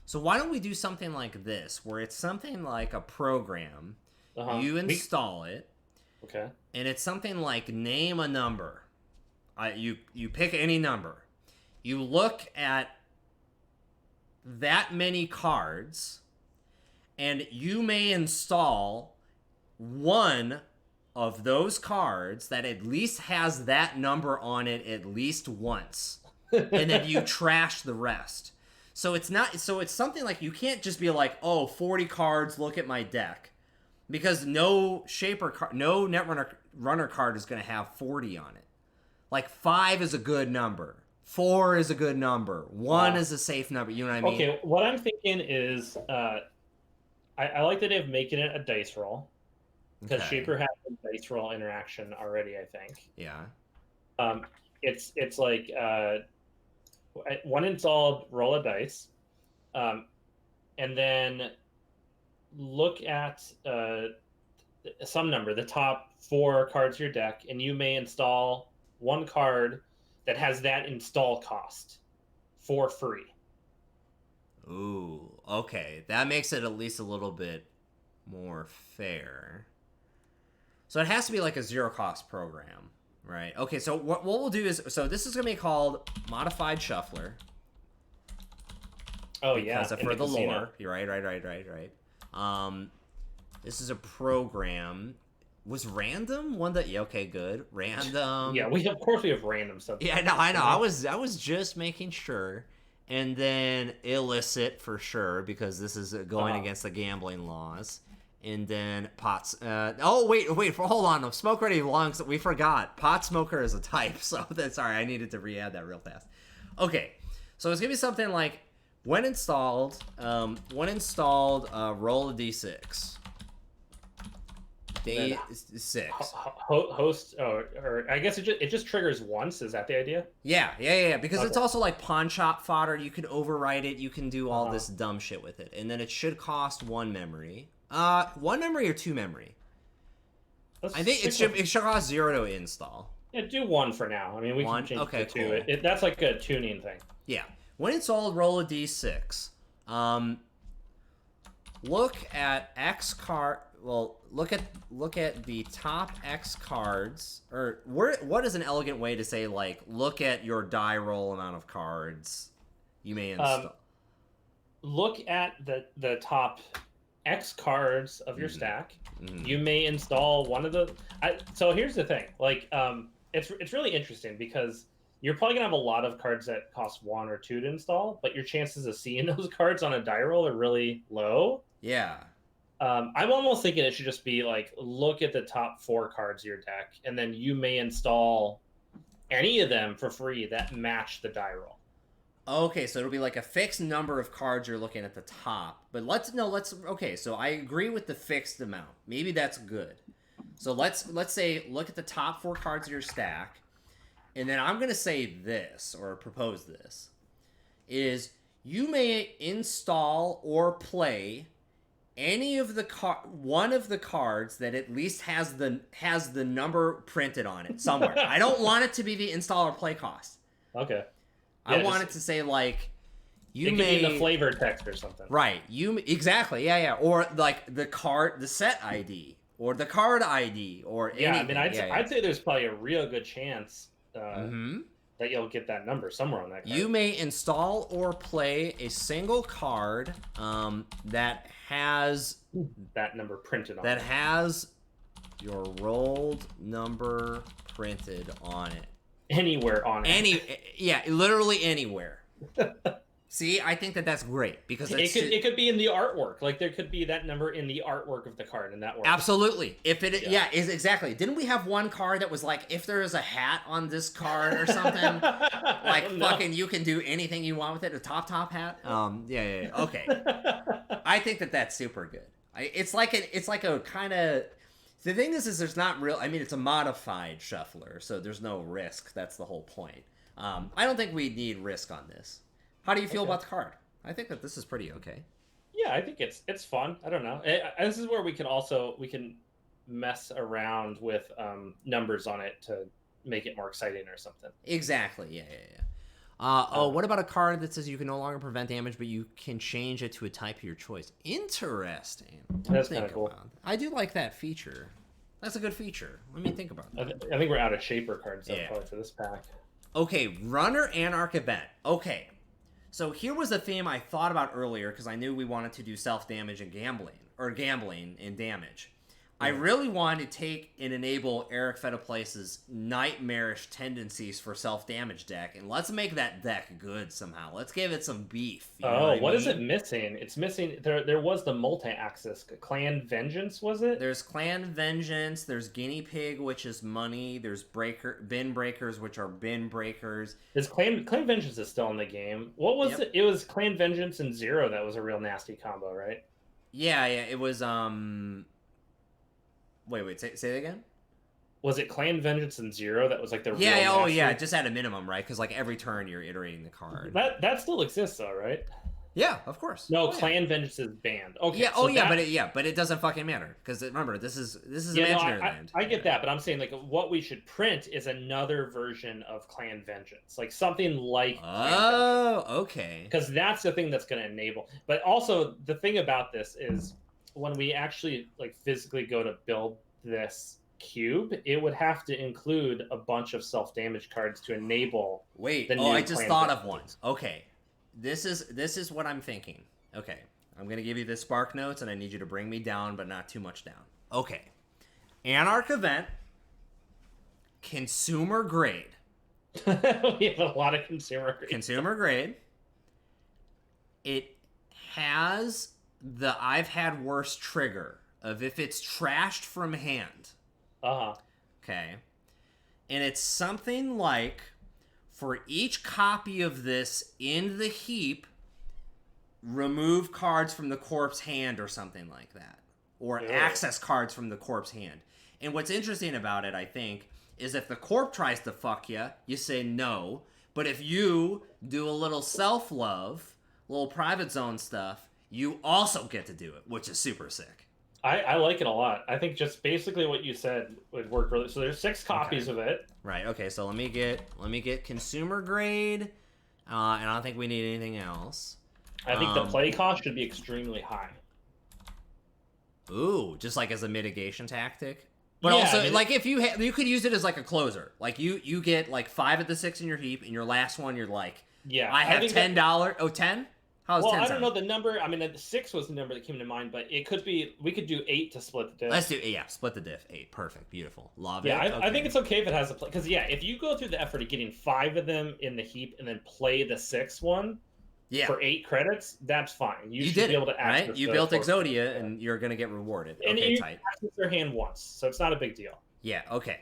So why don't we do something like this, where it's something like a program, you install it, okay, and it's something like name a number. You pick any number. You look at that many cards, and you may install one of those cards that at least has that number on it at least once, and then you trash the rest. So it's something like, you can't just be like, 40 cards, look at my deck, because no Netrunner card is going to have 40 on it. Like 5 is a good number, 4 is a good number, 1 is a safe number. You know what I mean? Okay, what I'm thinking is, I like the idea of making it a dice roll, because Shaper has a dice roll interaction already, I think. Yeah. It's like one installed, roll a dice, and then look at some number, the top 4 cards of your deck, and you may install one card that has that install cost for free. Ooh, okay. That makes it at least a little bit more fair. So it has to be like a zero-cost program, right? Okay, so what we'll do is... So this is going to be called Modified Shuffler. Oh, yeah. For the lore. You're right. This is a program... Was random one that... Yeah, okay, good. Random... Yeah, of course we have random stuff. Yeah, I know. I was just making sure. And then illicit for sure, because this is going against the gambling laws. And then pots. Hold on. Smoke ready lungs. We forgot. Pot smoker is a type. So sorry, I needed to re-add that real fast. Okay, so it's gonna be something like when installed, roll a d6. Day 6. Host, or I guess it just triggers once. Is that the idea? Yeah. Because it's also like pawn shop fodder. You could overwrite it. You can do all this dumb shit with it, and then it should cost 1 memory. 1 memory or 2 memory? I think it should cost 0 to install. Yeah, do 1 for now. I mean, we can change it to 2. Cool. That's like a tuning thing. Yeah. When installed, roll a d6. Look at X card. Well, look at the top X cards, or what is an elegant way to say, like, look at your die roll amount of cards you may install? Look at the top X cards of your stack. You may install one of the... So here's the thing. Like, it's really interesting, because you're probably going to have a lot of cards that cost 1 or 2 to install, but your chances of seeing those cards on a die roll are really low. Yeah. I'm almost thinking it should just be like, look at the top 4 cards of your deck, and then you may install any of them for free that match the die roll. Okay, so it'll be like a fixed number of cards you're looking at the top. But okay, so I agree with the fixed amount. Maybe that's good. So let's say look at the top 4 cards of your stack, and then I'm going to say this, or propose this, is you may install or play any of one of the cards that at least has the number printed on it somewhere. I don't want it to be the install or play cost. Okay. I want it to say, like, you may be the flavor text or something. Right. Exactly. Yeah. Or like the set ID or the card ID or anything. I mean, I'd say there's probably a real good chance that you'll get that number somewhere on that card. You may install or play a single card that has that number printed on it. That has your rolled number printed on it. Anywhere on it. Literally anywhere. See, I think that's great because it could be in the artwork. Like there could be that number in the artwork of the card, and that works. Absolutely. If it is exactly. Didn't we have one card that was like, if there is a hat on this card or something, like fucking you can do anything you want with it, a top hat? Yeah. Okay. I think that's super good. It's like a kind of, the thing is there's not real, I mean, it's a modified shuffler, so there's no risk. That's the whole point. I don't think we need risk on this. How do you feel about the card? I think that this is pretty okay. Yeah, I think it's fun. I don't know. This is where we can mess around with numbers on it to make it more exciting or something. Exactly. Yeah. What about a card that says you can no longer prevent damage, but you can change it to a type of your choice? Interesting. That's kind of cool. I do like that feature. That's a good feature. Let me think about that. I think we're out of shaper cards probably for this pack. Okay, Runner Anarch Event. Okay. So here was a theme I thought about earlier because I knew we wanted to do self-damage and gambling and damage. I really wanted to take and enable Eric Fetaplace's nightmarish tendencies for self-damage deck, and let's make that deck good somehow. Let's give it some beef. What is it missing? It's missing. There was the multi-axis Clan Vengeance, was it? There's Clan Vengeance. There's Guinea Pig, which is money. There's Bin Breakers, which are bin breakers. Is Clan Vengeance is still in the game? What was it? It was Clan Vengeance and Zero that was a real nasty combo, right? Yeah. It was Wait, say that again? Was it Clan Vengeance and Zero that was like the real nasty? Just at a minimum, right? Because like every turn you're iterating the card. That still exists though, right? Yeah, of course. No, Clan Vengeance is banned. Okay. But it doesn't fucking matter because remember this is imaginary land. I get that, but I'm saying like what we should print is another version of Clan Vengeance, like something like. Okay. Because that's the thing that's going to enable. But also the thing about this is when we actually like physically go to build this cube, it would have to include a bunch of self-damage cards to enable. I just thought of one. Okay. This is what I'm thinking. Okay. I'm going to give you the spark notes and I need you to bring me down, but not too much down. Okay. Anarch Event. Consumer grade. We have a lot of consumer grade. Consumer grade. It has the I've had worse trigger of if it's trashed from hand. Okay. And it's something like for each copy of this in the heap, remove cards from the corpse hand or something like that. Or access cards from the corpse hand. And what's interesting about it, I think, is if the corp tries to fuck you, you say no. But if you do a little self-love, little private zone stuff, you also get to do it, which is super sick. I like it a lot. I think just basically what you said would work really. So there's 6 copies of it. Right. Okay. So let me get consumer grade, and I don't think we need anything else. I think the play cost should be extremely high. Ooh, just like as a mitigation tactic. But also, like if you could use it as like a closer. Like you get like 5 of the 6 in your heap, and your last one you're like, I have $10. Oh, 10. I don't know the number. I mean, the 6 was the number that came to mind, but it could be. We could do 8 to split the diff. Let's do split the diff. 8, perfect, beautiful, love it. I think it's okay if it has a play because if you go through the effort of getting 5 of them in the heap and then play the 6th one, for 8 credits, that's fine. You should be able to access. Right? You built Exodia, and you're gonna get rewarded. And you access their hand once, so it's not a big deal. Yeah. Okay.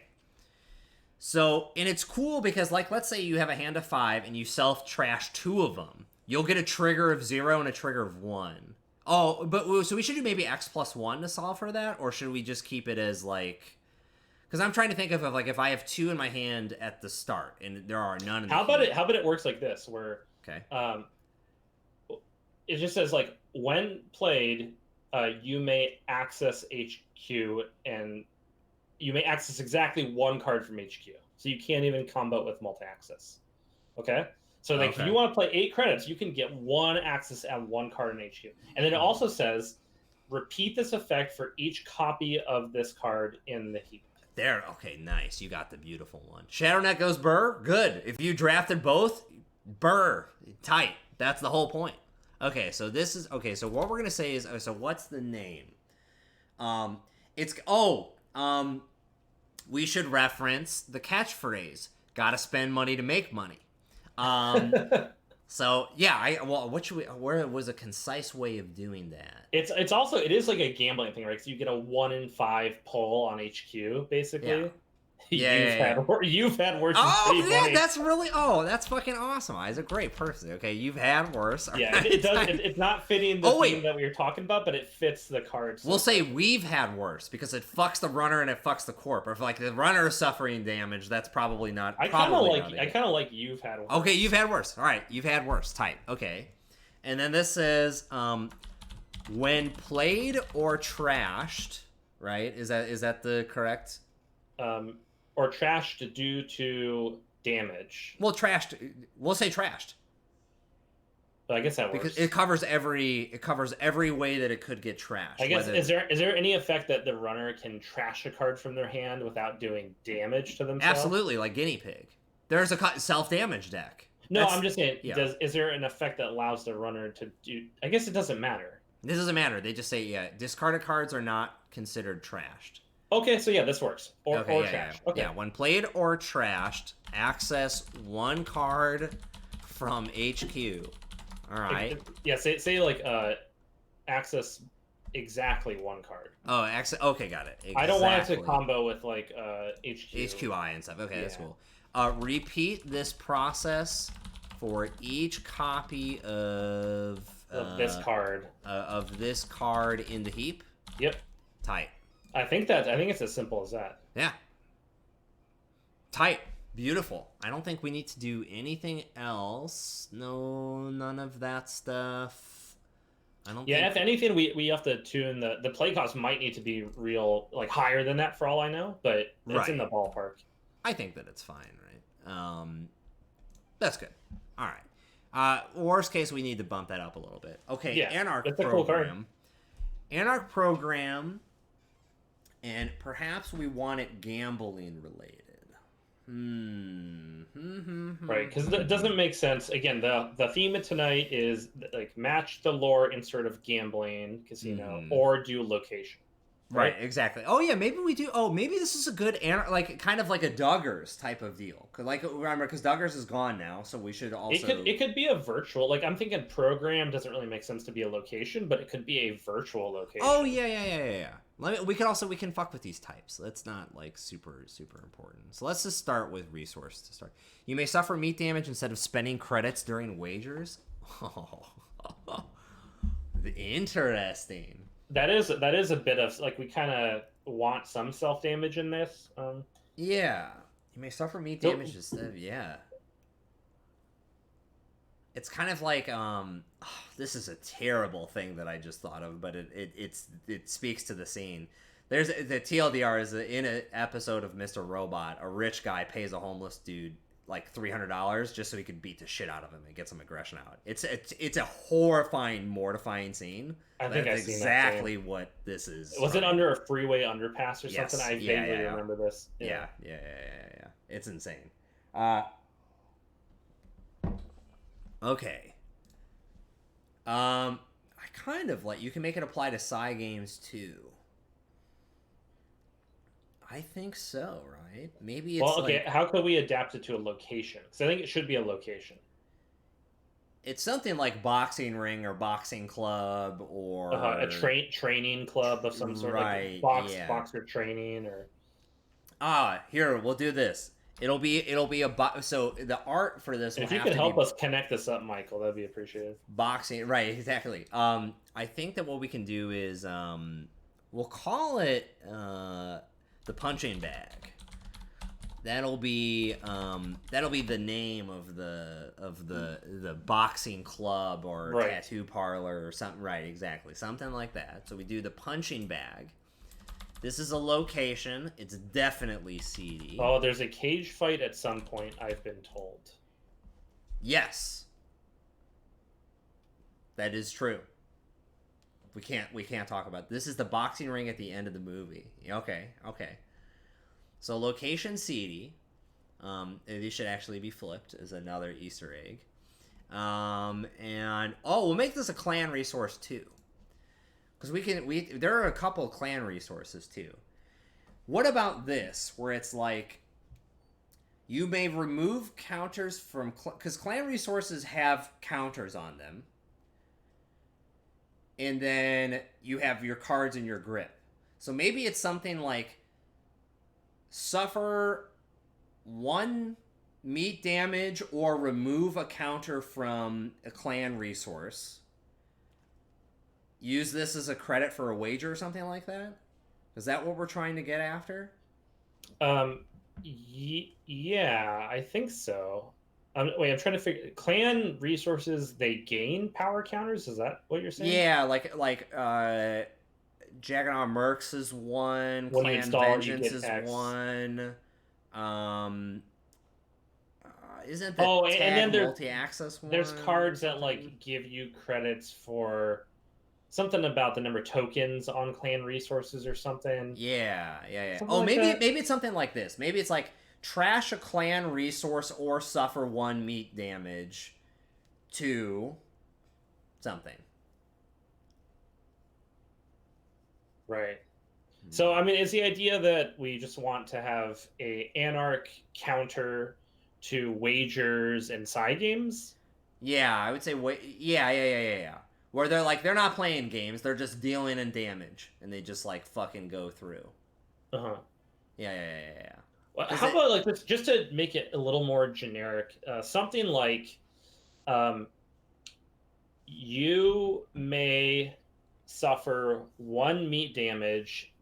So, and it's cool because, like, let's say you have a hand of 5 and you self-trash 2 of them. You'll get a trigger of 0 and a trigger of 1. Oh, but so we should do maybe X+1 to solve for that? Or should we just keep it as, like... Because I'm trying to think of, like, if I have 2 in my hand at the start and there are none in the How about it works like this, where... Okay. It just says, like, when played, you may access HQ and you may access exactly 1 card from HQ. So you can't even combo with multi-access. Okay? So like, if you want to play 8 credits, you can get 1 access and 1 card in HQ. And then it also says, repeat this effect for each copy of this card in the heap. There, okay, nice. You got the beautiful one. Shadownet goes burr, good. If you drafted both, burr, tight. That's the whole point. Okay, so this is, so what we're going to say is, so what's the name? We should reference the catchphrase, gotta spend money to make money. So yeah, what should we? Where was a concise way of doing that? It's also it is like a gambling thing, right? So you get a 1 in 5 pull on HQ, basically. Yeah. You've had worse. Oh yeah, that's fucking awesome. Isaac, great person. Okay, you've had worse. Yeah, it does. It's not fitting the theme that we were talking about, but it fits the cards. We'll say we've had worse because it fucks the runner and it fucks the corp. If like the runner is suffering damage, that's probably not. I kind of like you've had worse. Okay, you've had worse. All right, you've had worse. Tight. Okay, and then this says when played or trashed. Right? Is that the correct? Or trashed due to damage. Well, trashed. We'll say trashed. But I guess that works because it covers every way that it could get trashed. I guess is there any effect that the runner can trash a card from their hand without doing damage to themselves? Absolutely, like guinea pig. There's a self-damage deck. No, I'm just saying. Yeah. Is there an effect that allows the runner to do? I guess it doesn't matter. This doesn't matter. They just say discarded cards are not considered trashed. Okay, so yeah, this works. Or trashed. Yeah. Okay. Yeah, when played or trashed, access one card from HQ. All right. Yeah, say like access exactly one card. Oh, okay, got it. Exactly. I don't want it to combo with like HQI and stuff. Okay, that's cool. Repeat this process for each copy of this card. Of this card in the heap. Yep. Tight. I think it's as simple as that. Yeah. Tight. Beautiful. I don't think we need to do anything else. No, none of that stuff. I don't. Yeah, if anything, we have to tune the play cost might need to be real like higher than that for all I know, but it's in the ballpark. I think that it's fine, right? That's good. All right. Worst case, we need to bump that up a little bit. Okay. Yeah, Anarch that's program. A cool card. Anarch program. And perhaps we want it gambling related. Right, because it doesn't make sense. Again, the theme of tonight is like match the lore insert of gambling, casino, or do location. Right, exactly. Oh yeah, maybe we do. Oh, maybe this is a good like kind of like a Duggars type of deal. Like remember, because Duggars is gone now, so we should also. It could be a virtual. Like I'm thinking, program doesn't really make sense to be a location, but it could be a virtual location. Oh yeah. We can fuck with these types. That's not like super important. So let's just start with resource to start. You may suffer meat damage instead of spending credits during wagers. Oh, interesting. That is a bit of like we kind of want some self damage in this. Yeah, you may suffer meat damage instead of It's kind of like this is a terrible thing that I just thought of, but it speaks to the scene. There's the TLDR is in an episode of Mr. Robot, a rich guy pays a homeless dude like $300 just so he could beat the shit out of him and get some aggression out. It's a horrifying, mortifying scene. I think that's exactly what this is. Was it under a freeway underpass or something? I vaguely remember this. Yeah. It's insane. Okay. I kind of like you can make it apply to Psy games too. I think so, right? Maybe it's how could we adapt it to a location? Because I think it should be a location. It's something like boxing ring or boxing club or a training club of some sort, right? Like boxer training or. Here we'll do this. It'll be so the art for this. If you could help us connect this up, Michael, that'd be appreciated. Boxing, right? Exactly. I think that what we can do is we'll call it the punching bag. That'll be the name of the boxing club or tattoo parlor or something. Right, exactly, something like that. So we do the punching bag. This is a location. It's definitely seedy. Oh, there's a cage fight at some point, I've been told. Yes. That is true. We can't talk about it. This is the boxing ring at the end of the movie. Okay. So location seedy. These should actually be flipped as another Easter egg. And we'll make this a clan resource too. Because there are a couple clan resources too. What about this, where it's like You may remove counters from... Because clan resources have counters on them. And then you have your cards in your grip. So maybe it's something like... Suffer 1 meat damage or remove a counter from a clan resource. Use this as a credit for a wager or something like that? Is that what we're trying to get after? Yeah, I think so. Wait, I'm trying to figure... Clan resources, they gain power counters? Is that what you're saying? Yeah, like Jaggernaut Mercs is 1. When Clan install, Vengeance is X. 1. Isn't the and then multi-access one? There's cards that like give you credits for something about the number of tokens on clan resources or something. Yeah. Something like maybe it's something like this. Maybe it's like trash a clan resource or suffer 1 meat damage to something. Right. So, I mean, is the idea that we just want to have a Anarch counter to wagers and side games? Yeah, I would say, yeah. Where they're not playing games, they're just dealing in damage, and they just, like, fucking go through. Uh-huh. Yeah. Well, how about, like, just to make it a little more generic, something like, you may suffer 1 meat damage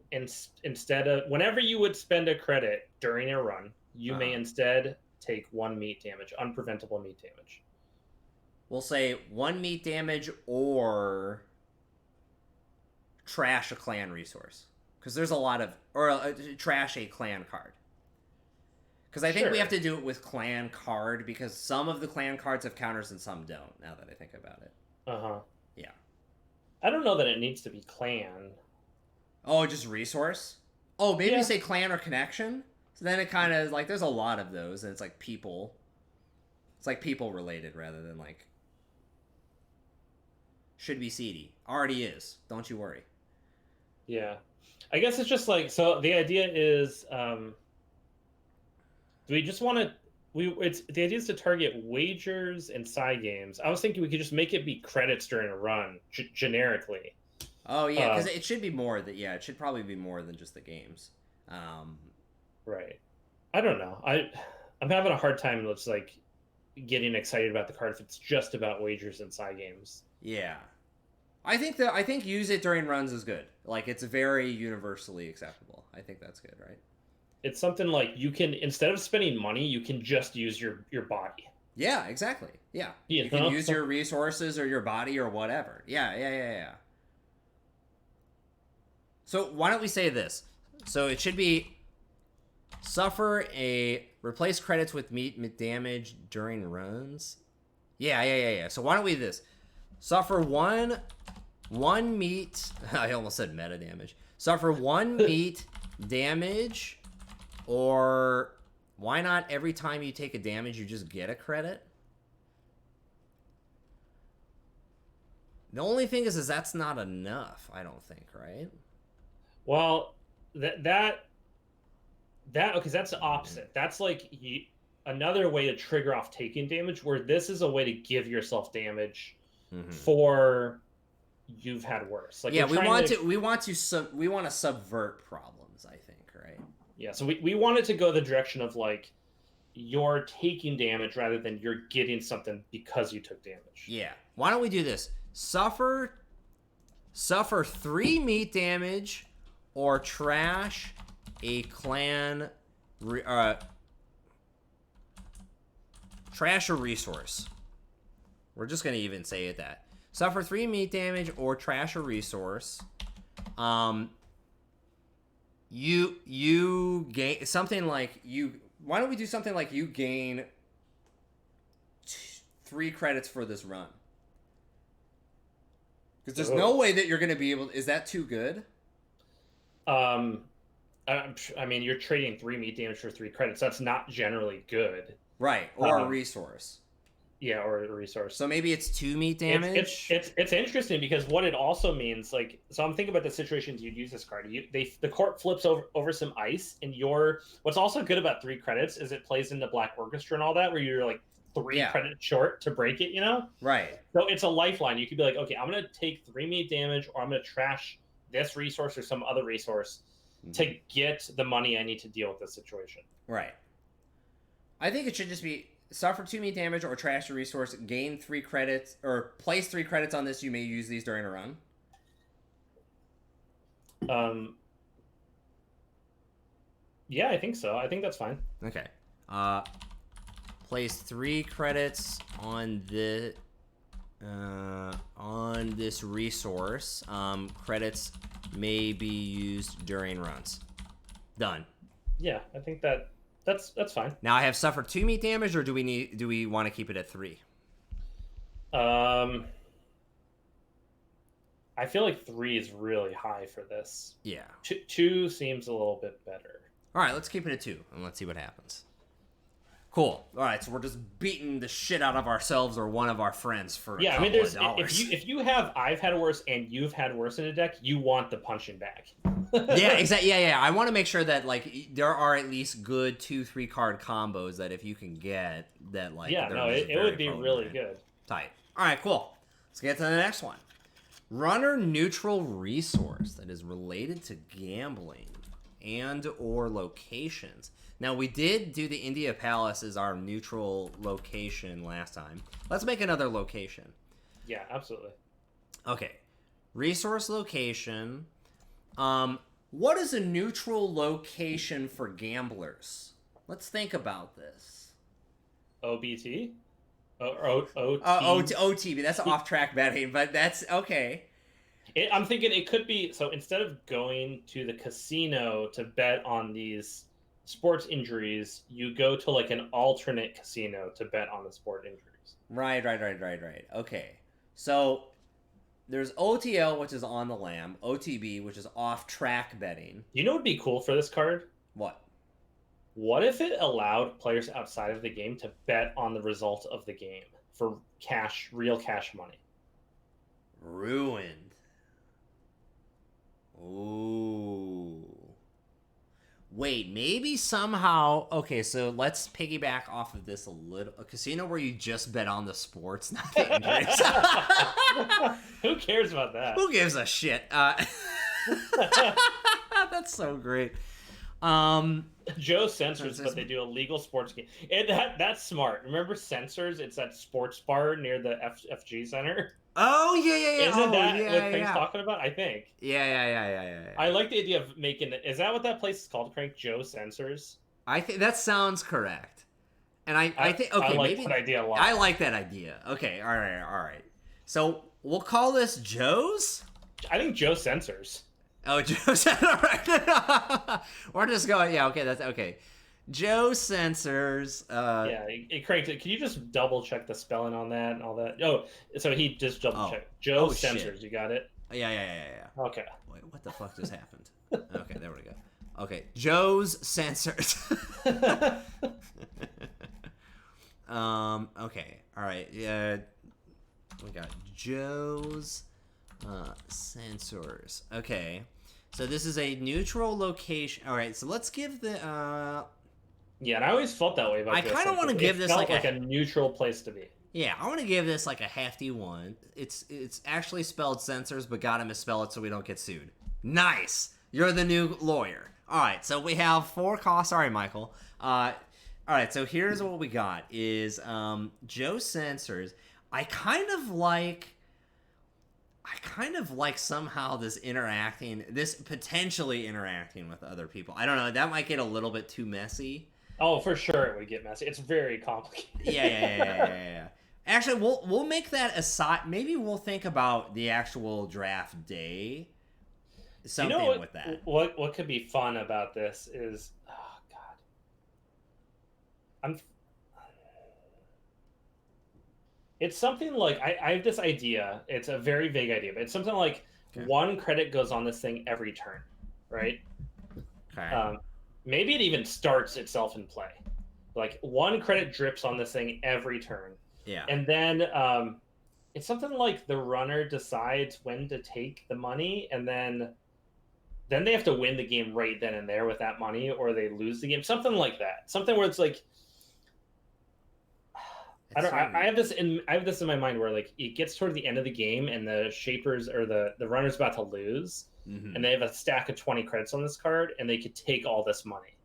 instead of... Whenever you would spend a credit during a run, you may instead take 1 meat damage, unpreventable meat damage. We'll say 1 meat damage or trash a clan resource. Because there's a lot of... Or trash a clan card. Because I think we have to do it with clan card, because some of the clan cards have counters and some don't, now that I think about it. Uh-huh. Yeah. I don't know that it needs to be clan. Oh, just resource? Oh, maybe say clan or connection? So then it kind of, like, there's a lot of those, and it's like people. It's like people related rather than, like... Should be seedy. Already is. Don't you worry. Yeah. I guess it's just like... So the idea is... do we just want to... the idea is to target wagers and side games. I was thinking we could just make it be credits during a run, generically. Oh, yeah, because it should be more that... Yeah, it should probably be more than just the games. Right. I don't know. I'm having a hard time just, like, getting excited about the card if it's just about wagers and side games. Yeah. I think use it during runs is good. Like, it's very universally acceptable. I think that's good, right? It's something like you can, instead of spending money, you can just use your body. Yeah, exactly. Yeah. You can use your resources or your body or whatever. Yeah. So why don't we say this? So it should be replace credits with meat damage during runs. Yeah. So why don't we do this? Suffer one meat... I almost said meta damage. Suffer 1 meat damage... Or why not every time you take a damage, you just get a credit? The only thing is that's not enough, I don't think, right? Well, okay, that's the opposite. That's like another way to trigger off taking damage, where this is a way to give yourself damage for you've had worse. Like, yeah, we want to subvert problems, I think, right? Yeah, so we want it to go the direction of, like, you're taking damage rather than you're getting something because you took damage. Yeah. Why don't we do this? Suffer 3 meat damage or trash a clan... trash a resource. We're just going to even say it that. Suffer 3 meat damage or trash a resource. You gain something like why don't we do something like you gain 3 credits for this run? Because there's no way that you're going to be able... Is that too good? I mean, you're trading 3 meat damage for 3 credits. That's not generally good. Right, or a resource. Yeah, or a resource. So maybe it's 2 meat damage. It's interesting because what it also means, like, so I'm thinking about the situations you'd use this card. The court flips over some ice, and what's also good about 3 credits is it plays into Black Orchestra and all that, where you're like 3 credits short to break it, you know? Right. So it's a lifeline. You could be like, okay, I'm gonna take 3 meat damage, or I'm gonna trash this resource or some other resource to get the money I need to deal with this situation. Right. I think it should just be suffer 2 meat damage or trash a resource, gain 3 credits, or place 3 credits on this. You may use these during a run. Yeah, I think so. I think that's fine. Okay. Place 3 credits on this resource. Credits may be used during runs. Done. Yeah, I think that's fine. Now I have suffered 2 meat damage, or do we want to keep it at 3? I feel like 3 is really high for this. Yeah. 2 seems a little bit better. All right, let's keep it at 2 and let's see what happens. Cool. All right, so we're just beating the shit out of ourselves or one of our friends for a couple of dollars. if you have I've had worse and you've had worse in a deck, you want the punching bag. Yeah, exactly. Yeah. I want to make sure that like there are at least good 2-3 card combos that if you can get that like it would be really good. Tight. All right, cool. Let's get to the next one. Runner neutral resource that is related to gambling and or locations. Now, we did do the India Palace as our neutral location last time. Let's make another location. Yeah, absolutely. Okay. Resource location. What is a neutral location for gamblers? Let's think about this. OBT? OTB. That's off-track betting, but that's okay. I'm thinking it could be, so instead of going to the casino to bet on these sports injuries, you go to like an alternate casino to bet on the sport injuries. Right. Okay. So there's OTL, which is on the lam, OTB, which is off-track betting. You know what would be cool for this card? What? What if it allowed players outside of the game to bet on the result of the game for cash, real cash money? Ruined. Ooh. Wait, maybe somehow... Okay, so let's piggyback off of this a little. A casino where you just bet on the sports, not the injuries. Who cares about that? Who gives a shit? That's so great. Joe censors, but they do a legal sports game. That's smart. Remember Censors? It's that sports bar near the FG Center. Oh yeah. Isn't that what Crank's talking about? I think. Yeah. I like the idea of making it. Is that what that place is called, Crank? Joe Censors? I think that sounds correct. And I think okay, I like maybe that idea a lot. I like that idea. Okay, all right. So we'll call this Joe's. I think Joe Censors. Oh, Joe Censors. All right. We're just going. Yeah. Okay. That's okay. Joe Censors. Yeah, Craig, can you just double check the spelling on that and all that? Oh, so he just double checked. Joe Censors, shit. You got it? Yeah. Okay. Wait, what the fuck just happened? Okay, there we go. Okay, Joe's Censors. Okay, all right. Yeah, we got Joe's Censors. Okay, so this is a neutral location. All right, so let's give the. Yeah, and I always felt that way about this. I kind of want to give this like a neutral place to be. Yeah, I want to give this like a hefty 1. It's actually spelled censors, but gotta misspell it so we don't get sued. Nice! You're the new lawyer. All right, so we have 4 costs. Sorry, Michael. All right, so here's what we got is Joe Censors. I kind of like somehow this potentially interacting with other people. I don't know. That might get a little bit too messy. Oh, for sure it would get messy. It's very complicated. Yeah. Actually, we'll make that aside. Maybe we'll think about the actual draft day. Something with that. What could be fun about this is, oh God, it's something like I have this idea. It's a very vague idea, but it's something like 1 credit goes on this thing every turn, right? Okay. Maybe it even starts itself in play. Like 1 credit drips on this thing every turn. Yeah. And then it's something like the runner decides when to take the money, and then they have to win the game right then and there with that money, or they lose the game. Something like that. Something where it's like, I have this in my mind where like it gets toward the end of the game and the shapers or the runner's about to lose, and they have a stack of 20 credits on this card, and they could take all this money.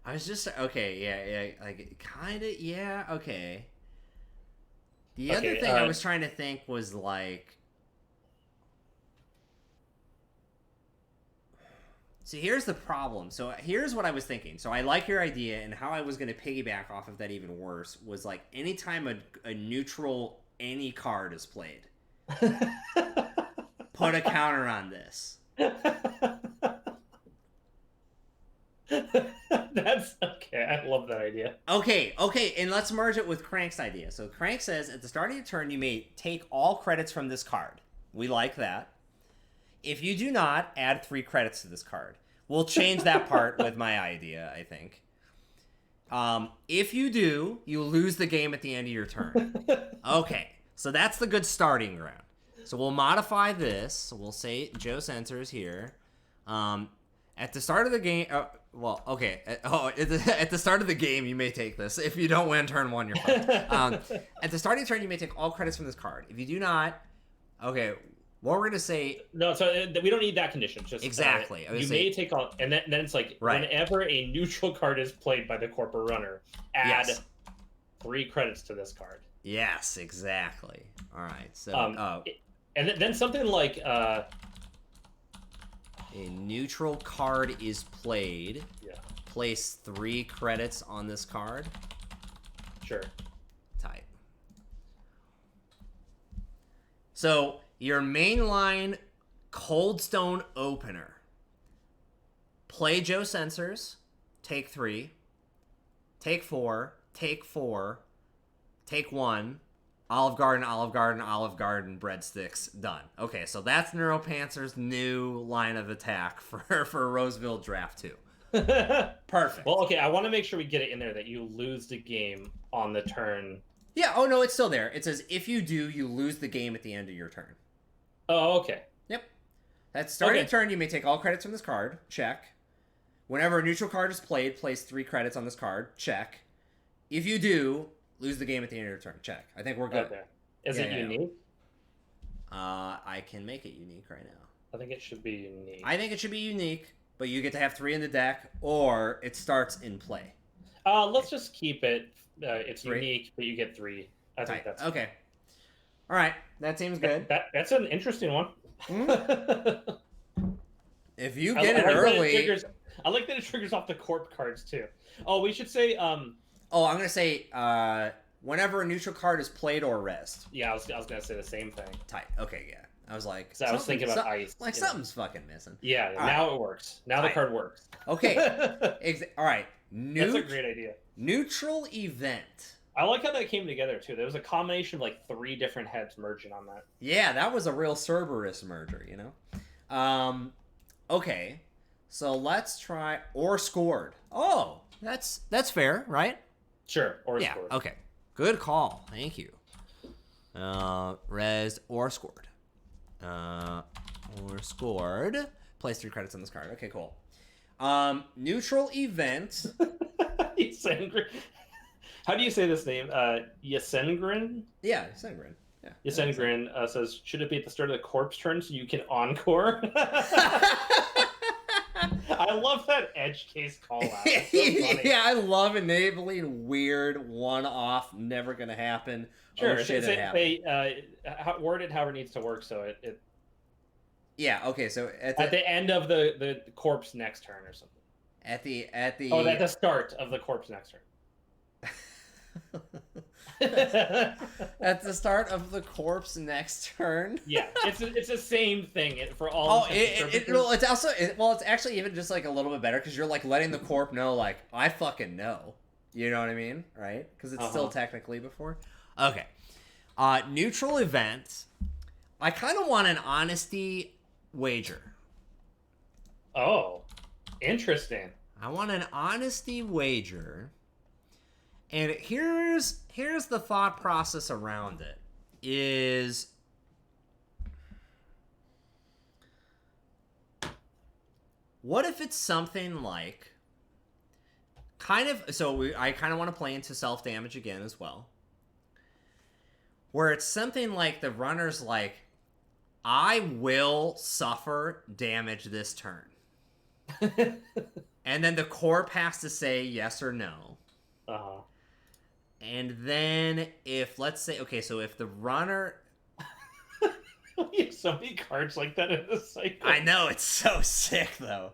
I was just okay, like kind of, yeah, okay. The other thing I was trying to think was like, see, here's the problem. So here's what I was thinking. So I like your idea, and how I was going to piggyback off of that even worse was like anytime a neutral any card is played, put a counter on this. That's okay. I love that idea. Okay, and let's merge it with Crank's idea. So Crank says at the start of your turn, you may take all credits from this card. We like that. If you do not, add 3 credits to this card. We'll change that part with my idea, I think. If you do, you lose the game at the end of your turn. Okay, so that's the good starting ground. So we'll modify this. So we'll say Joe Censors here. At the start of the game... at the start of the game, you may take this. If you don't win turn 1, you're fine. At the starting turn, you may take all credits from this card. If you do not... Okay... What we're gonna say? No, so we don't need that condition. Just exactly. You may take all, and then it's like whenever a neutral card is played by the corporate runner, add 3 credits to this card. Yes, exactly. All right. So, and then something like a neutral card is played. Yeah. Place 3 credits on this card. Sure. Tight. So. Your mainline Cold Stone opener. Play Joe Censors. Take 3. Take 4. Take 4. Take 1. Olive Garden, breadsticks. Done. Okay, so that's Neuropanzer's new line of attack for Roseville Draft 2. Perfect. Well, okay, I want to make sure we get it in there that you lose the game on the turn. Yeah, oh no, it's still there. It says, if you do, you lose the game at the end of your turn. Oh, okay. Yep. At starting a turn, you may take all credits from this card. Check. Whenever a neutral card is played, place 3 credits on this card. Check. If you do, lose the game at the end of your turn. Check. I think we're good. Okay. Is it unique? I can make it unique right now. I think it should be unique. I think it should be unique, but you get to have 3 in the deck, or it starts in play. Let's just keep it. It's 3? Unique, but you get 3. I think that's okay. All right, that seems good. That's an interesting one. If you get it early, I like that it triggers off the corp cards too. Oh, we should say. I'm gonna say whenever a neutral card is played or rest. Yeah, I was gonna say the same thing. Tight. Okay, yeah. I was like, I was thinking about ice. Like something's fucking missing. Yeah, now it works. Now the card works. Okay. All right. That's a great idea. Neutral event. I like how that came together too. There was a combination of like 3 different heads merging on that. Yeah, that was a real Cerberus merger, you know? Okay. So let's try or scored. Oh, that's fair, right? Sure. Or yeah, scored. Okay. Good call. Thank you. Res or scored. Or scored. Place 3 credits on this card. Okay, cool. Neutral event. How do you say this name? Yasengrin? Yeah, Yasengrin. Yeah. Yasengrin says, should it be at the start of the corpse turn so you can encore? I love that edge case call out. So yeah, I love enabling weird, one-off, never gonna happen. Sure, oh, shit, it happened. Word it however it needs to work so it yeah, okay, so at the end of the corpse next turn or something. At the at the start of the corpse next turn. At the start of the corpse next turn. Yeah, it's the same thing for all. It's actually even just like a little bit better because you're like letting the corp know like I fucking know. You know what I mean, right? Because it's still technically before. Okay, neutral event. I kind of want an honesty wager. Oh, interesting. I want an honesty wager. And here's the thought process around it is what if it's something like I kind of want to play into self-damage again as well, where it's something like the runner's like, I will suffer damage this turn. And then the corp has to say yes or no. Uh-huh. And then if, let's say, okay, so if the runner... We have so many cards like that in the cycle. I know, it's so sick, though.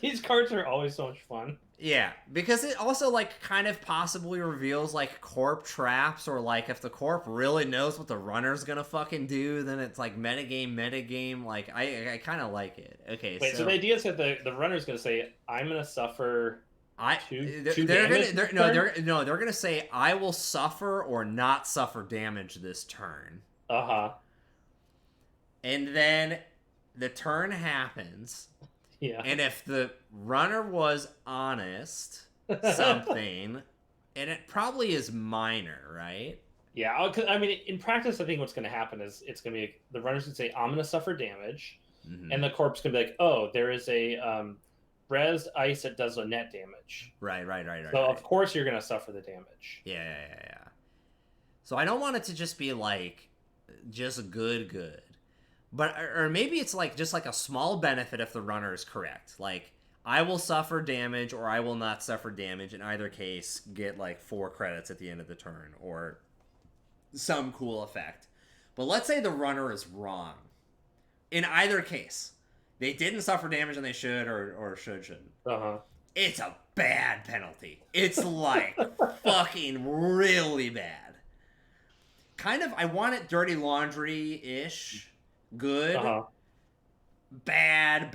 These cards are always so much fun. Yeah, because it also, like, kind of possibly reveals, like, corp traps, or, like, if the corp really knows what the runner's gonna fucking do, then it's, like, metagame, like, I kind of like it. Okay, Wait, so the idea is that the runner's gonna say, I'm gonna suffer... they're gonna say, I will suffer or not suffer damage this turn. Uh-huh. And then the turn happens. Yeah. And if the runner was honest, something, and it probably is minor, right? Yeah, I mean, in practice, I think what's going to happen is it's going to be the runner's going to say, I'm going to suffer damage. Mm-hmm. And the corp's going to be like, oh, there is a rezzed ice that does a net damage. Right. So, of course, you're going to suffer the damage. Yeah. So I don't want it to just be like, just good. But, or maybe it's like just like a small benefit if the runner is correct. Like, I will suffer damage or I will not suffer damage. In either case, get like 4 credits at the end of the turn or some cool effect. But let's say the runner is wrong. In either case, they didn't suffer damage and they should or shouldn't. Uh-huh. It's a bad penalty. It's like fucking really bad. Kind of, I want it dirty laundry-ish. Good. Uh-huh. Bad.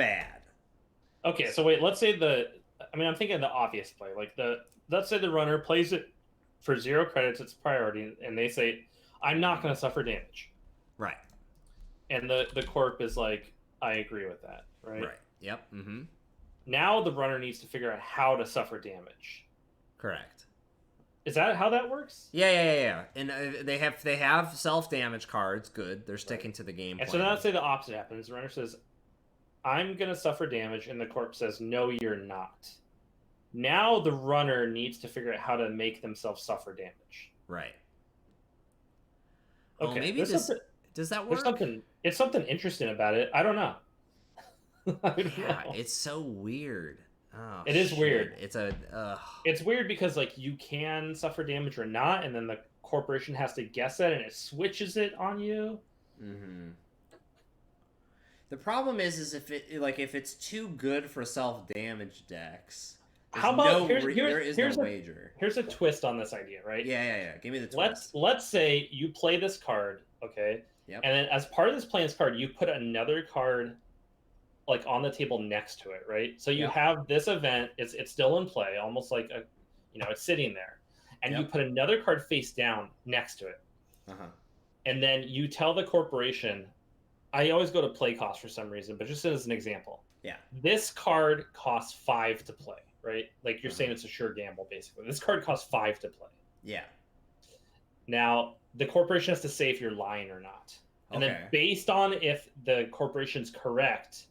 Okay, so wait, let's say I'm thinking the obvious play. Like let's say the runner plays it for 0 credits, it's priority, and they say, I'm not going to suffer damage. Right. And the corp is like, I agree with that, right? Right. Yep. Mm-hmm. Now the runner needs to figure out how to suffer damage. Correct. Is that how that works? Yeah. And they have self-damage cards. Good. They're sticking to the game plan. And so now let's say the opposite happens. The runner says, I'm going to suffer damage, and the corp says, no, you're not. Now the runner needs to figure out how to make themselves suffer damage. Right. Okay. Maybe does that work? It's something interesting about it. I don't know. It's so weird. Oh, it is weird. It's weird because like you can suffer damage or not, and then the corporation has to guess it, and it switches it on you. Mm-hmm. The problem is if it's too good for self-damage decks. How about there is no wager. Here's a twist on this idea, right? Yeah. Give me the twist. Let's say you play this card, okay? Yep. And then as part of this playing this card, you put another card like on the table next to it, right? So you have this event, it's still in play, almost like it's sitting there. And you put another card face down next to it. Uh-huh. And then you tell the corporation, I always go to play cost for some reason, but just as an example. Yeah. This card costs 5 to play, right? Like you're saying it's a sure gamble, basically. This card costs 5 to play. Yeah. Now, the corporation has to say if you're lying or not. And then based on if the corporation's correct,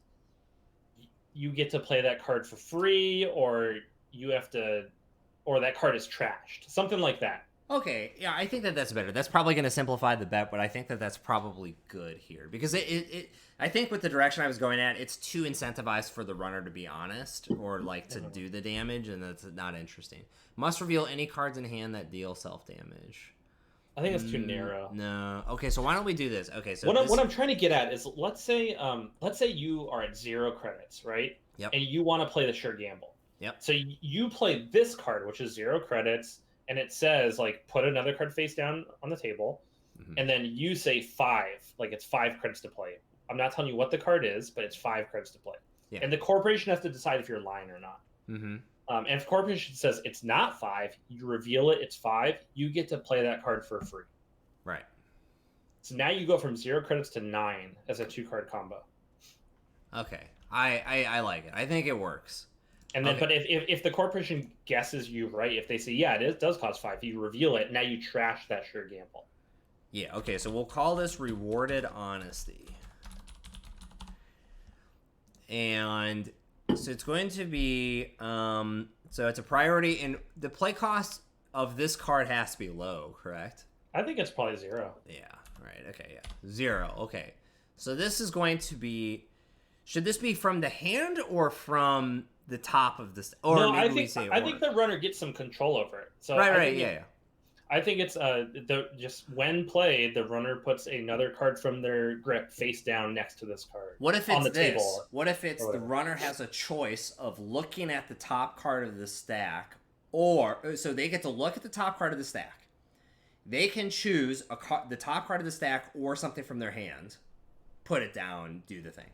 you get to play that card for free, or that card is trashed. Something like that. Okay, yeah, I think that's better. That's probably going to simplify the bet, but I think that's probably good here. Because I think with the direction I was going at, it's too incentivized for the runner to be honest, or like to do the damage, and that's not interesting. Must reveal any cards in hand that deal self-damage. I think it's too narrow. No. Okay, so why don't we do this? Okay, so what I'm trying to get at is let's say you are at 0 credits, right? Yep. And you want to play the sure gamble. Yep. So you play this card, which is 0 credits, and it says like put another card face down on the table, and then you say 5, like it's 5 credits to play. I'm not telling you what the card is, but it's 5 credits to play. Yeah. And the corporation has to decide if you're lying or not. Mm-hmm. And if the corporation says it's not 5, you reveal it, it's 5, you get to play that card for free. Right. So now you go from 0 credits to 9 as a 2-card combo. Okay. I like it. I think it works. And then, but if the corporation guesses you right, if they say, yeah, it does cost 5, you reveal it, now you trash that sure gamble. Yeah, okay, so we'll call this rewarded honesty. And so it's going to be, so it's a priority, and the play cost of this card has to be low, correct? I think it's probably 0. Yeah, right, okay, yeah. 0, okay. So this is going to be, should this be from the hand or from the top of this? Or no, maybe we say I think the runner gets some control over it. So right, yeah. I think it's just when played, the runner puts another card from their grip face down next to this card. What if it's this? Table, what if it's the runner has a choice of looking at the top card of the stack, or so they get to look at the top card of the stack. They can choose the top card of the stack or something from their hand, put it down, do the thing.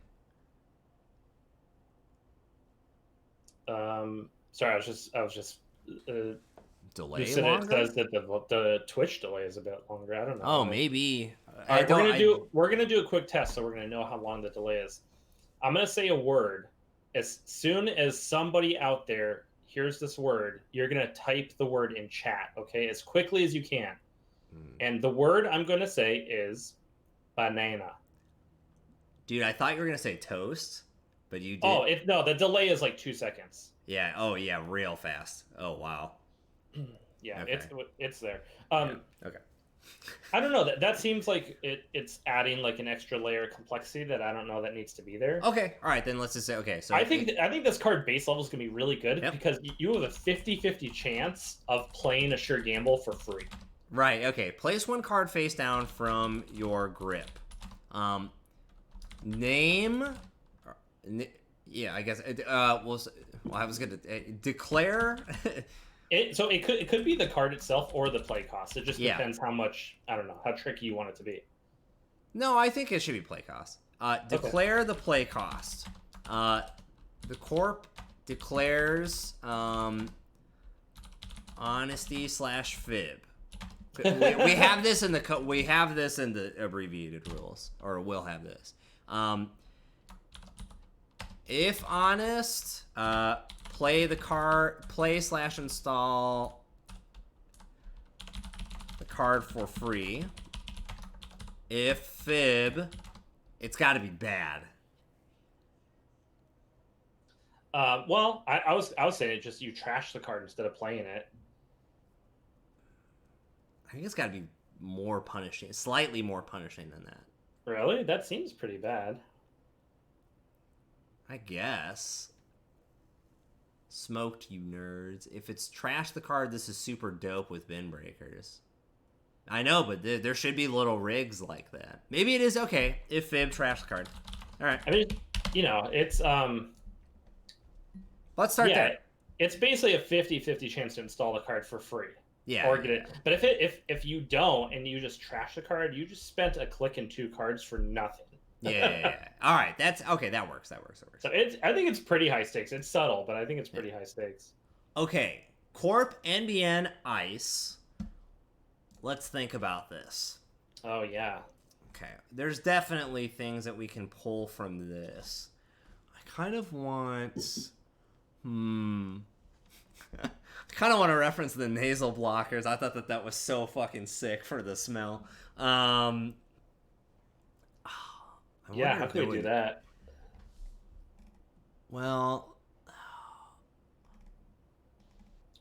Sorry, I was just delay you longer? It says that the Twitch delay is a bit longer. I don't know. Oh, maybe. All right, we're gonna do a quick test, so we're gonna know how long the delay is. I'm gonna say a word. As soon as somebody out there hears this word, you're gonna type the word in chat, okay, as quickly as you can. And the word I'm gonna say is banana. Dude, I thought you were gonna say toast, but you did. Oh, no, the delay is like 2 seconds. Yeah. Oh, yeah, real fast. Oh, wow. Yeah, okay. It's there. Yeah. Okay. I don't know. That seems like it's adding like an extra layer of complexity that I don't know that needs to be there. Okay. All right, then let's just say okay. So I think this card base level is gonna be really good because you have a 50-50 chance of playing a sure gamble for free. Right. Okay. Place one card face down from your grip. Name. Yeah, I guess. Well, I was gonna declare. So it could be the card itself or the play cost. It just depends how much, I don't know, how tricky you want it to be. No, I think it should be play cost. Declare the play cost. The corp declares honesty/fib. We have this in the abbreviated rules, or we'll have this. If honest, play/install the card for free. If fib, it's got to be bad. Well, I was saying it just you trash the card instead of playing it. I think it's got to be more punishing, slightly more punishing than that. Really? That seems pretty bad. I guess. Smoked, you nerds. If it's trash the card, this is super dope with bin breakers. I know, but there should be little rigs like that. Maybe it is okay if fib trash the card. All right. I mean, it's Let's start there. It's basically a 50-50 chance to install the card for free. Yeah. Or get it. But if you don't and you just trash the card, you just spent a click and 2 cards for nothing. Yeah. All right. That's okay. That works. So I think it's pretty high stakes. It's subtle, but I think it's pretty high stakes. Okay. Corp, NBN, ICE. Let's think about this. Oh, yeah. Okay. There's definitely things that we can pull from this. I kind of want... I kind of want to reference the nasal blockers. I thought that was so fucking sick for the smell. Yeah, how could we do that? Well...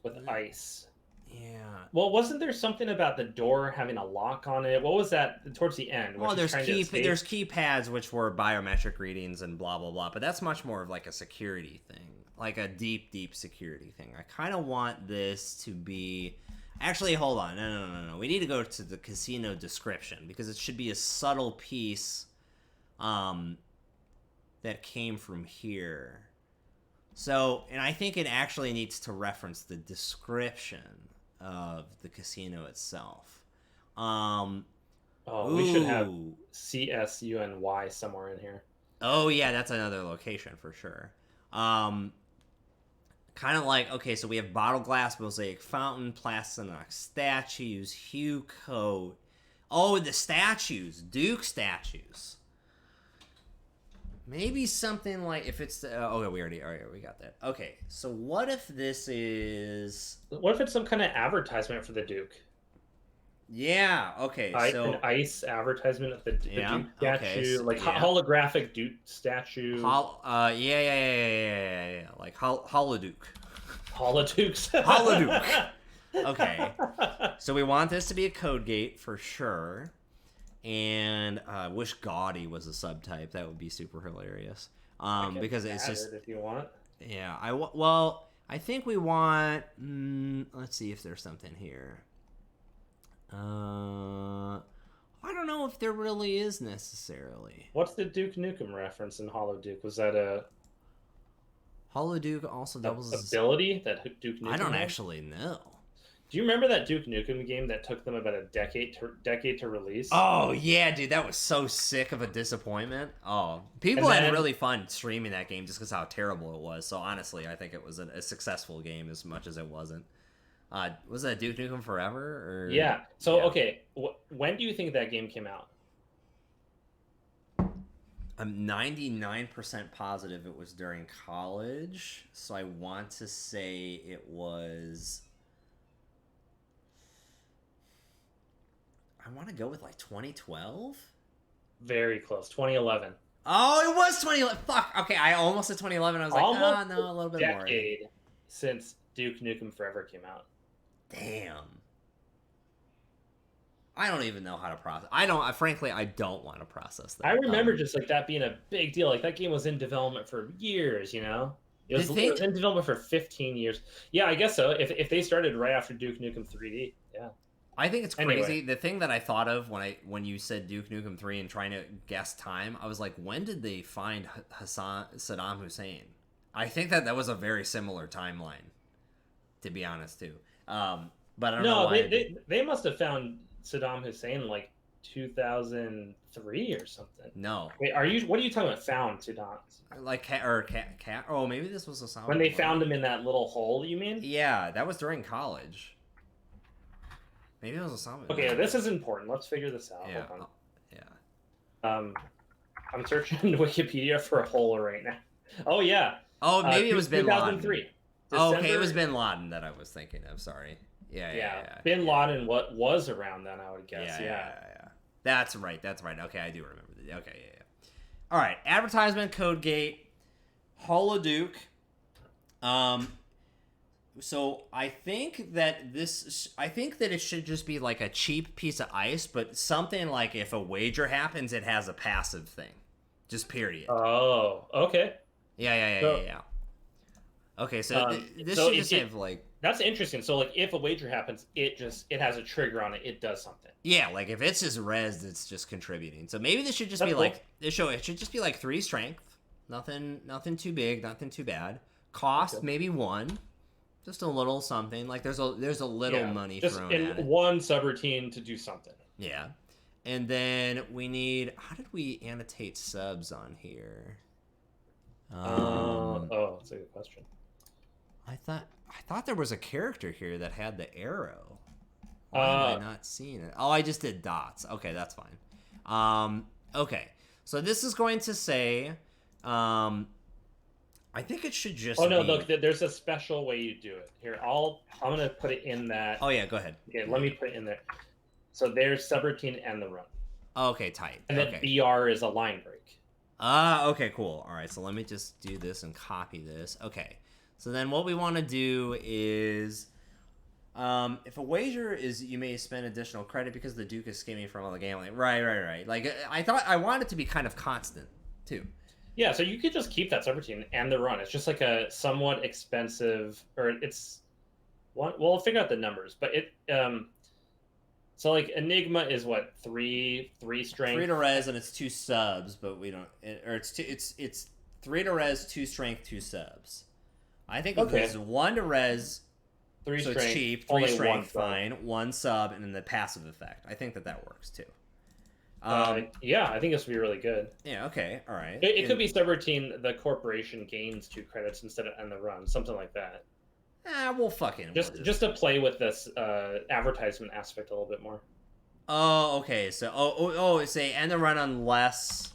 With ice. Yeah. Well, wasn't there something about the door having a lock on it? What was that towards the end? Well, there's keypads which were biometric readings and blah, blah, blah. But that's much more of like a security thing. Like a deep, deep security thing. I kind of want this to be... Actually, hold on. No. We need to go to the casino description because it should be a subtle piece that came from here. So, and I think it actually needs to reference the description of the casino itself. We should have CSUNY somewhere in here. Oh, yeah, that's another location for sure. Kind of like, okay, so we have bottle glass, mosaic fountain, plastic statues, hue coat. Oh, the statues, Duke statues. Maybe something like if it's okay, we got that. Okay, so what if this is? What if it's some kind of advertisement for the Duke? Yeah. Okay. So an ice advertisement of the Duke statue, okay, so, like holographic Duke statue. Yeah. Like Holoduke. Holodukes. Holoduke. Okay. So we want this to be a code gate for sure. And I wish Gaudy was a subtype. That would be super hilarious. Because it's just if you want. Yeah. I think we want. Let's see if there's something here. I don't know if there really is necessarily. What's the Duke Nukem reference in Holoduke? Was that a Holoduke also doubles ability that Duke Nukem? I don't actually know. Do you remember that Duke Nukem game that took them about a decade to release? Oh yeah, dude, that was so sick of a disappointment. Oh, people had really fun streaming that game just because how terrible it was. So honestly, I think it was a successful game as much as it wasn't. Was that Duke Nukem Forever? Or... Yeah. So okay, when do you think that game came out? I'm 99% positive it was during college. So I want to say it was. I want to go with like 2012. Very close. 2011. Oh, it was 2011. Fuck. Okay, I almost said 2011. I was like, almost no, a little bit more. Decade since Duke Nukem Forever came out. Damn. I don't even know how to process. Frankly, I don't want to process that. I remember just like that being a big deal. Like that game was in development for years, you know? It was in development for 15 years. Yeah, I guess so. If they started right after Duke Nukem 3D, yeah. I think it's crazy. Anyway. The thing that I thought of when you said Duke Nukem 3 and trying to guess time, I was like, when did they find Saddam Hussein? I think that was a very similar timeline, to be honest, too. But I don't know why. They must have found Saddam Hussein like 2003 or something. No. Wait, what are you talking about? Found Saddam? Like cat? Oh, maybe this was Osama. When they found him in that little hole, you mean? Yeah, that was during college. Maybe it was Osama. Okay, this is important. Let's figure this out. Yeah. Hold on. I'm searching Wikipedia for a hole right now. Oh yeah. Oh, maybe it was Bin Laden. 2003. Oh, okay, it was Bin Laden that I was thinking of. Sorry. Yeah. Bin Laden, what was around then, I would guess. Yeah. That's right. Okay, I do remember that. Okay, yeah. All right, advertisement, code gate, Holoduke. So I think that it should just be like a cheap piece of ice, but something like if a wager happens, it has a passive thing, just period. Oh, okay. Yeah. Okay, so this should just have like. That's interesting. So like if a wager happens, it has a trigger on it. It does something. Yeah, like if it's just rezzed, it's just contributing. So maybe this should just be like it should just be like 3 strength, nothing too big, nothing too bad. Cost maybe 1. Just a little something. Like there's a little money thrown at it. Just in one subroutine to do something. Yeah. And then we need, how did we annotate subs on here? That's a good question. I thought there was a character here that had the arrow. Why am I not seeing it? Oh, I just did dots. Okay, that's fine. Okay. So this is going to say I think it should just. Oh no! Look, there's a special way you do it. Here, I'm gonna put it in that. Oh yeah, go ahead. Okay, let me put it in there. So there's subroutine and the run. Okay, tight. And then BR is a line break. Okay, cool. All right, so let me just do this and copy this. Okay, so then what we want to do is, if a wager is, you may spend additional credit because the Duke is skimming from all the gambling. Right. Like I want it to be kind of constant too. Yeah, so you could just keep that subroutine and the run. It's just like a somewhat expensive, or it's one. We'll figure out the numbers, but it. So like Enigma is what 3 strength. 3 to res and it's 2 subs, but we don't. It's 3 to res, 2 strength, 2 subs. I think it's 1 to res. 3 so strength. It's cheap. 3 strength, fine. 1 sub, and then the passive effect. I think that works too. Yeah, I think this would be really good. Yeah, okay, all right. It could be subroutine, the corporation gains 2 credits instead of end the run, something like that. We'll fucking... Just to play with this advertisement aspect a little bit more. Oh, okay, so... say end the run unless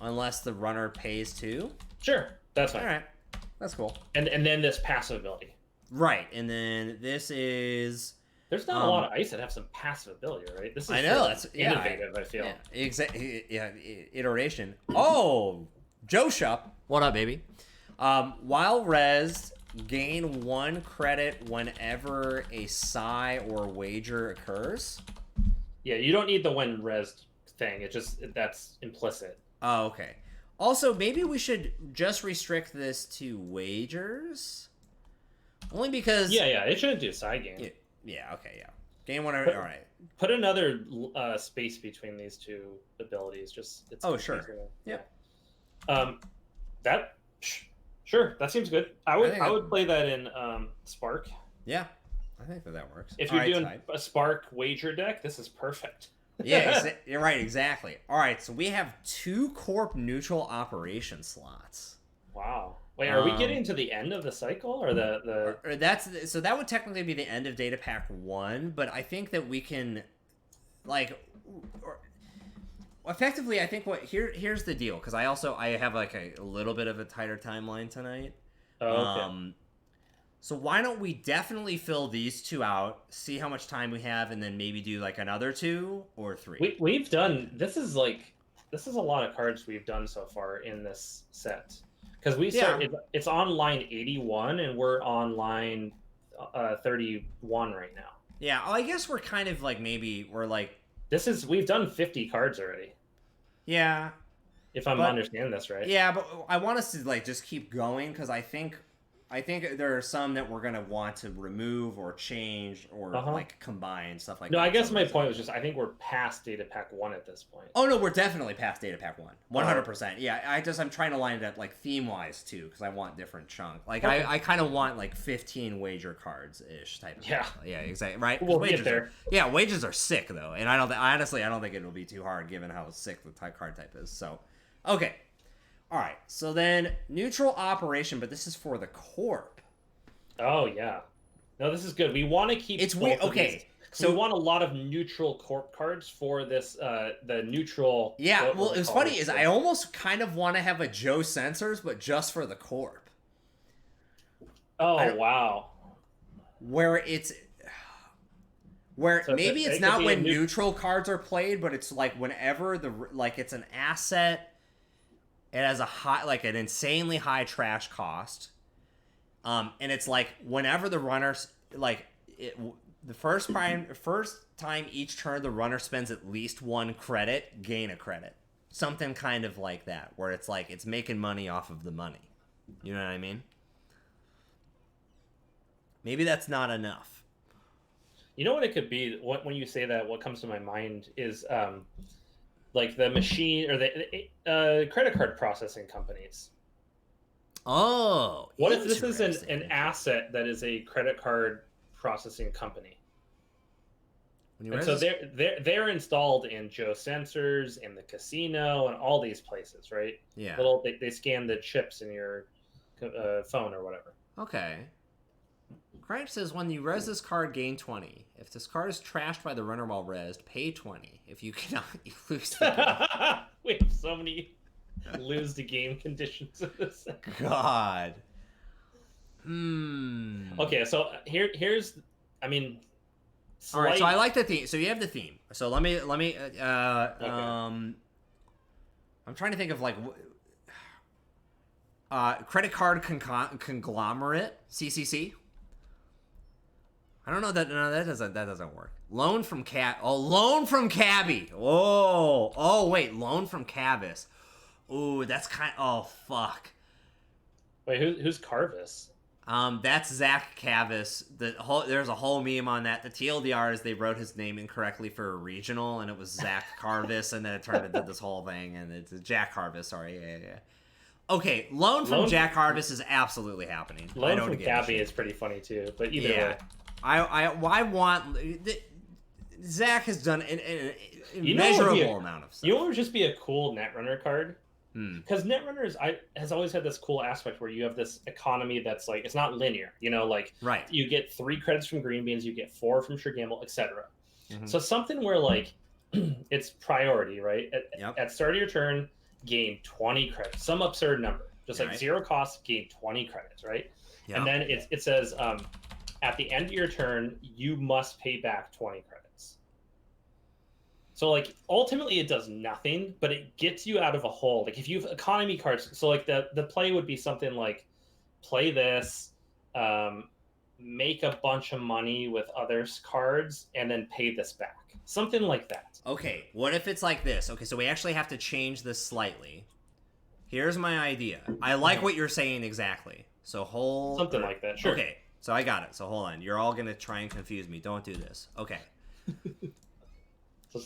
Unless the runner pays 2. Sure, that's fine. All right, that's cool. And then this passive ability. Right, and then this is. There's not a lot of ice that have some passive ability, right? This is I know that's innovative. I feel. Yeah, iteration. Oh, Joe Shop. What up, baby? While rezzed, gain 1 credit whenever a psi or wager occurs. Yeah, you don't need the when rezzed thing. It just that's implicit. Oh, okay. Also, maybe we should just restrict this to wagers. Only because. Yeah, it shouldn't do side game. Yeah. Okay. Yeah. Gain 1. All right. Put another space between these 2 abilities. It's sure. Yeah. That. Sure, that seems good. I would play that in Spark. Yeah, I think that works. If you're doing a Spark wager deck, this is perfect. Yeah, you're right, exactly. All right, so we have 2 Corp neutral operation slots. Wow. Wait, are we getting to the end of the cycle or the? So that would technically be the end of Data Pack 1, but I think that we can, effectively, I think here's the deal, because I have like a little bit of a tighter timeline tonight. Oh, okay. So why don't we definitely fill these 2 out, see how much time we have, and then maybe do like another 2 or 3. We've done this is a lot of cards we've done so far in this set. Because it's on line 81 and we're on line 31 right now. Yeah, well, I guess we're kind of like we've done 50 cards already. Yeah. If I'm understanding this right. Yeah, but I want us to just keep going because I think there are some that we're gonna want to remove or change or combine stuff like that. No, I guess my point was just I think we're past Data Pack 1 at this point. Oh no, we're definitely past Data Pack 1. 100%. Yeah, I'm trying to line it up like theme wise too because I want different chunk. Like I kind of want like 15 wager cards ish type of thing. Yeah, exactly. Right. We'll get there. Wages are sick though, and I don't think it'll be too hard given how sick the card type is. So, okay. All right, so then neutral operation, but this is for the Corp. Oh yeah, no, this is good. We want to keep. It's weird. Okay, so we want a lot of neutral Corp cards for this. The neutral. Yeah, well, it's funny is I almost kind of want to have a Joe Sensors, but just for the Corp. Oh wow. Maybe it's not when neutral cards are played, but it's like whenever it's an asset. It has an insanely high trash cost, and it's like whenever the runners the first time each turn the runner spends at least 1 credit, gain a credit, something kind of like that, where it's like it's making money off of the money. You know what I mean? Maybe that's not enough. You know what it could be? When you say that, what comes to my mind is. Like the machine or the credit card processing companies. Oh, what if this is an asset that is a credit card processing company? And so they're installed in Joe Sensors, in the casino, and all these places, right? Yeah. They scan the chips in your phone or whatever. Okay. Cripe says, when you res this card, gain 20. If this card is trashed by the runner while rezzed, pay 20. If you cannot, you lose the game. We have so many lose the game conditions in this. God. Okay, so here's, I mean... All right, so I like the theme. So you have the theme. So let me okay. I'm trying to think of credit card conglomerate, CCC. I don't know that. No, that doesn't work. Loan from loan from Cabby. Oh, wait, loan from Cavis. Ooh, that's oh fuck. Wait, who's Carvis? That's Zach Cavis. There's a whole meme on that. The TLDR is they wrote his name incorrectly for a regional, and it was Zach Carvis, and then it turned into this whole thing, and it's Jack Carvis. Sorry, yeah. Okay, loan from Jack Carvis is absolutely happening. Loan from Cabby is pretty funny too, but either way. I want Zach has done an immeasurable amount of stuff. You know what would just be a cool Netrunner card? Because Netrunner has always had this cool aspect where you have this economy that's like it's not linear. You know, like you get 3 credits from Green Beans, you get 4 from Sure Gamble, etc. So something where like it's priority, right? At start of your turn, gain 20 credits, some absurd number, just like 0 cost, gain 20 credits, right? Yeah. And then it says at the end of your turn, you must pay back 20 credits. So like ultimately it does nothing, but it gets you out of a hole. Like if you have economy cards, so like the play would be something like play this, make a bunch of money with others' cards, and then pay this back. Something like that. Okay, what if it's like this? Okay, so we actually have to change this slightly. Here's my idea. I like what you're saying exactly. So something like that, sure. Okay, so I got it. So hold on. You're all going to try and confuse me. Don't do this. Okay.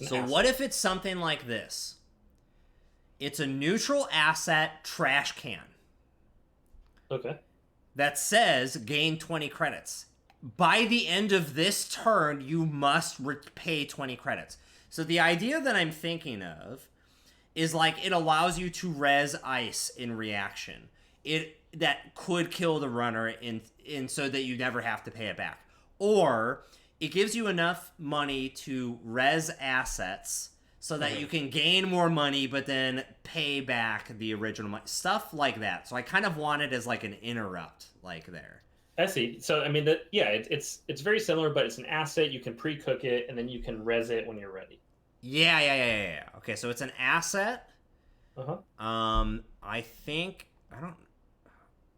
So what if it's something like this? It's a neutral asset trash can. Okay. That says gain 20 credits. By the end of this turn, you must pay 20 credits. So the idea that I'm thinking of is like it allows you to res ice in reaction. That could kill the runner in so that you never have to pay it back. Or it gives you enough money to res assets so that you can gain more money but then pay back the original money. Stuff like that. So I kind of want it as like an interrupt like there. I see. So I mean it's very similar, but it's an asset. You can pre-cook it and then you can res it when you're ready. Yeah. Okay, so it's an asset. Uh-huh. I think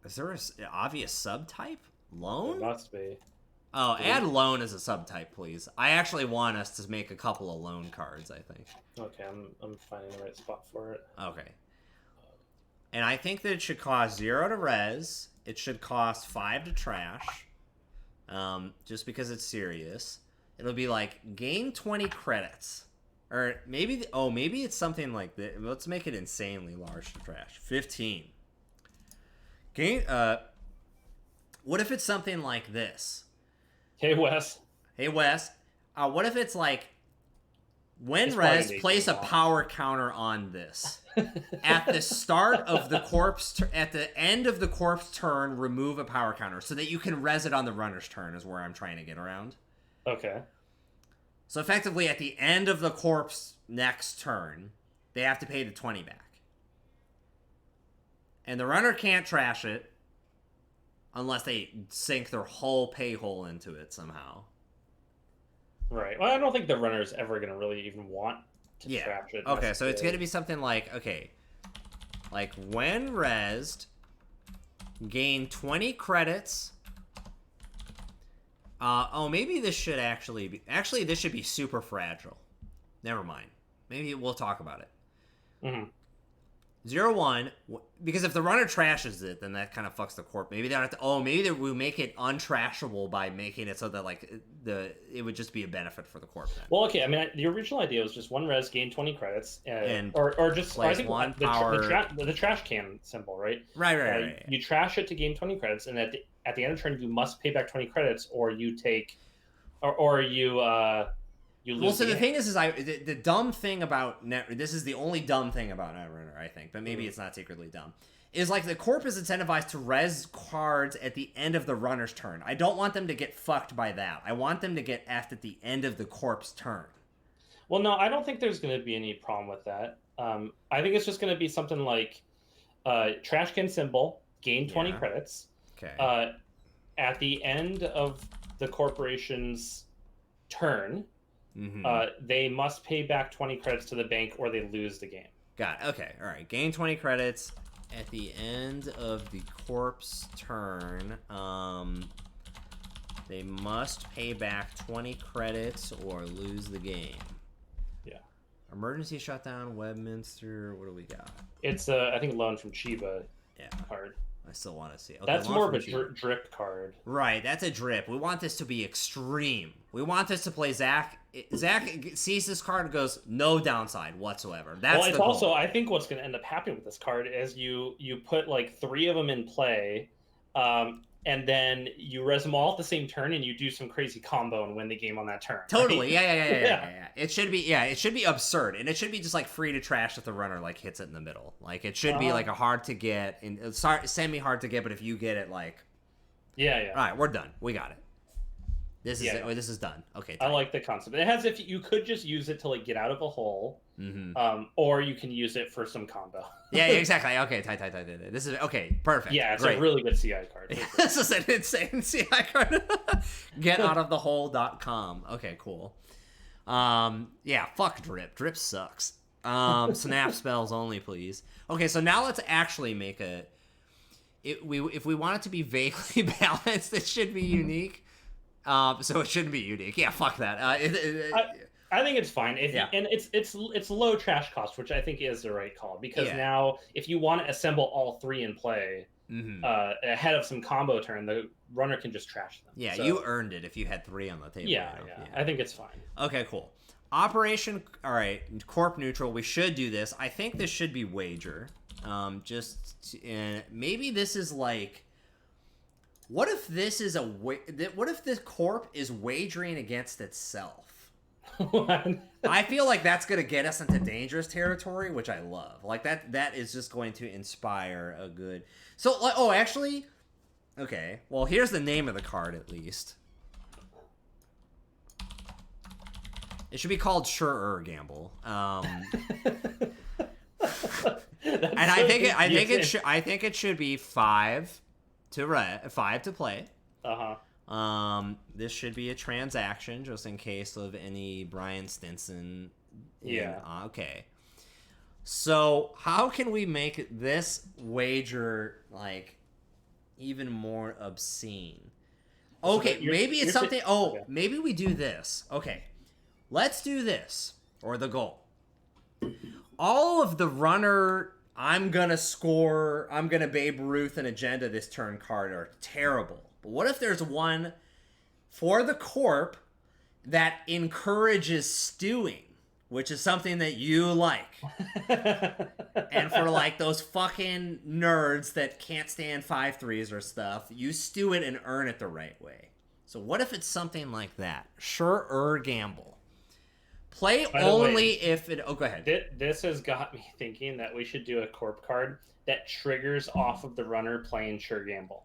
is there an obvious subtype? Loan? There must be. Oh, add loan as a subtype, please. I actually want us to make a couple of loan cards, I think. Okay, I'm finding the right spot for it. Okay. And I think that it should cost 0 to res. It should cost 5 to trash. Just because it's serious. It'll be like, gain 20 credits. Or maybe, maybe it's something like this. Let's make it insanely large to trash. 15. Gain, what if it's something like this? Hey, Wes. What if it's like, when res, place a power counter on this. At the start of the corpse, at the end of the corpse turn, remove a power counter so that you can res it on the runner's turn is where I'm trying to get around. Okay. So effectively, at the end of the corpse next turn, they have to pay the 20 back. And the runner can't trash it unless they sink their whole pay hole into it somehow. Right. Well, I don't think the runner's ever going to really even want to trash it. Okay, so it's going to be something like, like when resed, gain 20 credits. Maybe this should actually be... Actually, this should be super fragile. Never mind. Maybe we'll talk about it. Mm-hmm. 0-1, because if the runner trashes it, then that kind of fucks the corp. Maybe they don't have to. Maybe we'll make it untrashable by making it so that like it would just be a benefit for the corp. Then. Well, okay. I mean, the original idea was just one res, gain 20 credits, or just I think one power. The trash can symbol, right? Right. You trash it to gain 20 credits, and at the end of turn, you must pay back 20 credits, or you take, or you. You lose. Well, so the thing is the dumb thing about this is the only dumb thing about Netrunner, I think, but maybe it's not secretly dumb, is like the corp is incentivized to res cards at the end of the runner's turn. I don't want them to get fucked by that. I want them to get effed at the end of the corp's turn. Well, no, I don't think there's going to be any problem with that. I think it's just going to be something like trash can symbol, gain 20 credits. Okay. At the end of the corporation's turn, they must pay back 20 credits to the bank or they lose the game. Got it. Okay. All right. Gain 20 credits at the end of the corpse turn. They must pay back 20 credits or lose the game. Yeah. Emergency shutdown, Webminster. What do we got? It's I think loan from Chiba card. I still want to see. Okay, that's more of a drip card. Right, that's a drip. We want this to be extreme. We want this to play Zach. Zach sees this card and goes, no downside whatsoever. That's it's also, I think what's going to end up happening with this card is you put like 3 of them in play, and then you res them all at the same turn, and you do some crazy combo and win the game on that turn. Totally, right? Yeah. It should be absurd, and it should be just like free to trash if the runner like hits it in the middle. Like it should be like a hard to get, and semi hard to get, but if you get it, like, yeah. All right, we're done. We got it. This is done. Okay. I like the concept. It has if you could just use it to like get out of a hole. or you can use it for some combo. Yeah, exactly. Okay, tight. This is okay. Perfect. Yeah, it's great. a really good CI card. This is an insane CI card. Getoutofthehole.com. Okay, cool. Yeah, fuck Drip. Drip sucks. Snap spells only, please. Okay, so now let's actually make if we want it to be vaguely balanced, it should be unique. So it shouldn't be unique. Yeah, fuck that. I think it's fine. And it's low trash cost, which I think is the right call, because now if you want to assemble all 3 in play ahead of some combo turn, the runner can just trash them. Yeah, so, you earned it if you had 3 on the table. Yeah, I think it's fine. Okay, cool. Operation. All right, Corp neutral. We should do this. I think this should be wager. Maybe this is like. What if this is what if this corp is wagering against itself? I feel like that's going to get us into dangerous territory, which I love. Like that is just going to inspire a good. So actually, okay. Well, here's the name of the card at least. It should be called Sure Gamble. And I think it should be 5 to play. This should be a transaction just in case of any Brian Stinson. Okay. So how can we make this wager like even more obscene? Okay, maybe it's something. Maybe we do this. Okay, let's do this. Or the goal. All of the runner. I'm going to Babe Ruth an agenda this turn card are terrible. But what if there's one for the corp that encourages stewing, which is something that you like? And for like those fucking nerds that can't stand 5/3s or stuff, you stew it and earn it the right way. So what if it's something like that? Sure gamble. Play only if it... Oh, go ahead. This has got me thinking that we should do a corp card that triggers off of the runner playing Sure Gamble.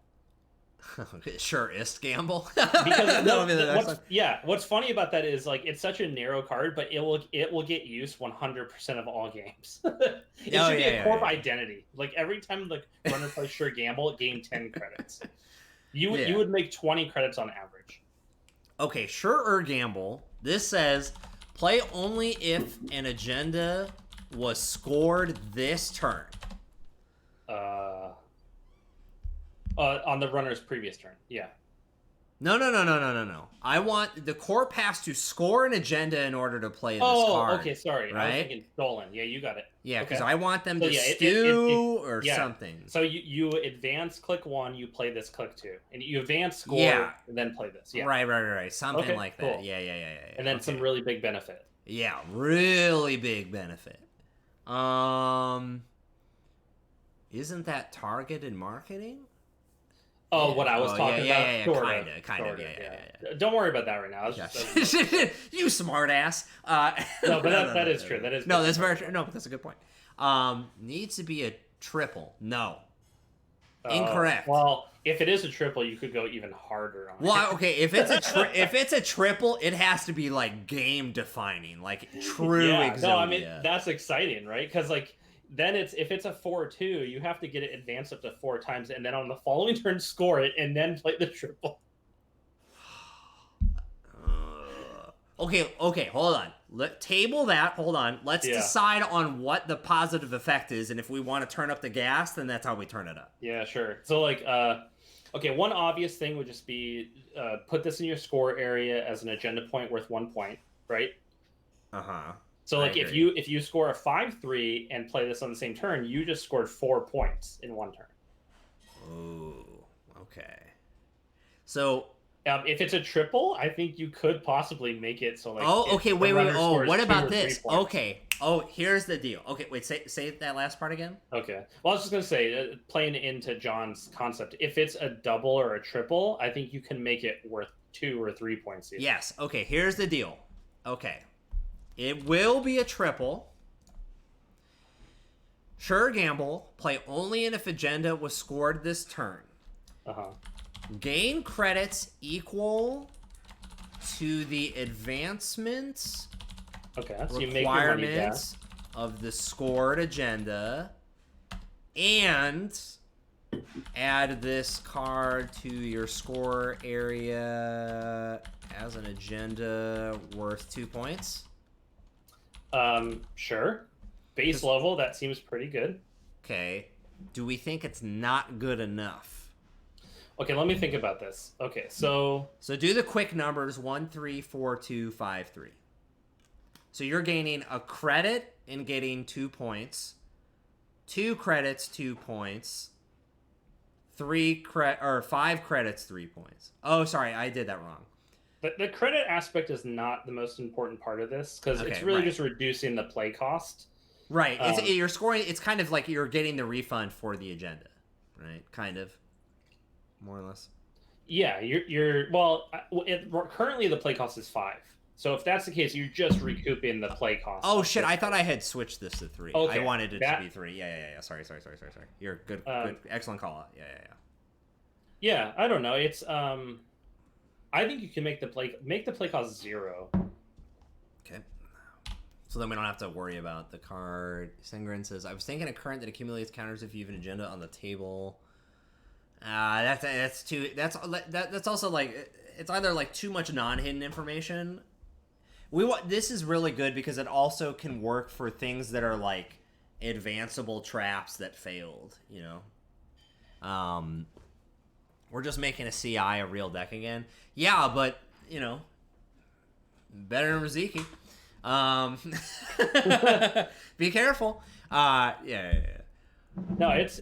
Sure-ist Gamble? Because what's funny about that is like it's such a narrow card, but it will get used 100% of all games. It should be a corp identity. Like every time the runner plays Sure Gamble, gain 10 credits. You would make 20 credits on average. Okay, Sure Gamble. This says... Play only if an agenda was scored this turn. On the runner's previous turn, yeah. No. I want the corp has to score an agenda in order to play this card. Oh, okay, sorry. Right? I was thinking stolen. Yeah, you got it. Yeah, because I want them to stew or something. So you advance, click 1, you play this, click 2. And you advance, score, and then play this. Yeah. Right. Something like that. Cool. Yeah. And then some really big benefit. Yeah, really big benefit. Isn't that targeted marketing? Oh, what I was talking about? Yeah, kind of. Don't worry about that right now. You smartass. No, but that is true. That is no, that's very true. No, but that's a good point. Needs to be a triple. No. Incorrect. Well, if it is a triple, you could go even harder on it. Well, okay, if it's a triple, it has to be like game defining, like true Exodia. No, I mean that's exciting, right? Because like then if it's a 4/2, you have to get it advanced up to 4 times, and then on the following turn score it, and then play the triple. Okay, hold on. Table that. Hold on. Let's decide on what the positive effect is, and if we want to turn up the gas, then that's how we turn it up. Yeah, sure. So like, okay, one obvious thing would just be put this in your score area as an agenda point worth 1 point, right? So like if you score a 5/3 and play this on the same turn, you just scored 4 points in 1 turn. Ooh, okay. So. If it's a triple, I think you could possibly make it so like. Oh, okay. Wait. Oh, what about this? Okay. Oh, here's the deal. Okay, wait. Say that last part again. Okay. Well, I was just gonna say, playing into John's concept, if it's a double or a triple, I think you can make it worth 2 or 3 points. Either. Yes. Okay. Here's the deal. Okay, it will be a triple. Sure gamble. Play only if agenda was scored this turn. Gain credits equal to the advancement Okay, so you make your money back. Requirements of the scored agenda, and add this card to your score area as an agenda worth 2 points. Sure. Base level, that seems pretty good. Okay. Do we think it's not good enough? Okay, let me think about this. Okay, so do the quick numbers: 1, 3, 4, 2, 5, 3. So you're gaining a credit and getting 2 points. 2 credits, 2 points. 5 credits, 3 points. Oh, sorry, I did that wrong. The credit aspect is not the most important part of this, because it's really just reducing the play cost. Right. You're scoring. It's kind of like you're getting the refund for the agenda, right? Kind of, more or less. Yeah, currently the play cost is 5. So if that's the case, you're just recouping the play cost. Oh shit! I thought I had switched this to 3. Okay, I wanted it to be 3. Yeah. Sorry. You're good. Excellent call out. Yeah. Yeah, I don't know. It's I think you can make the play cost 0. Okay. So then we don't have to worry about the card. Sengren says, I was thinking a current that accumulates counters if you have an agenda on the table. That's also like, it's either like too much non-hidden information. This is really good because it also can work for things that are like advanceable traps that failed, you know? We're just making a CI a real deck again. Yeah, but, you know, better than Riziki. Be careful. Yeah. No, it's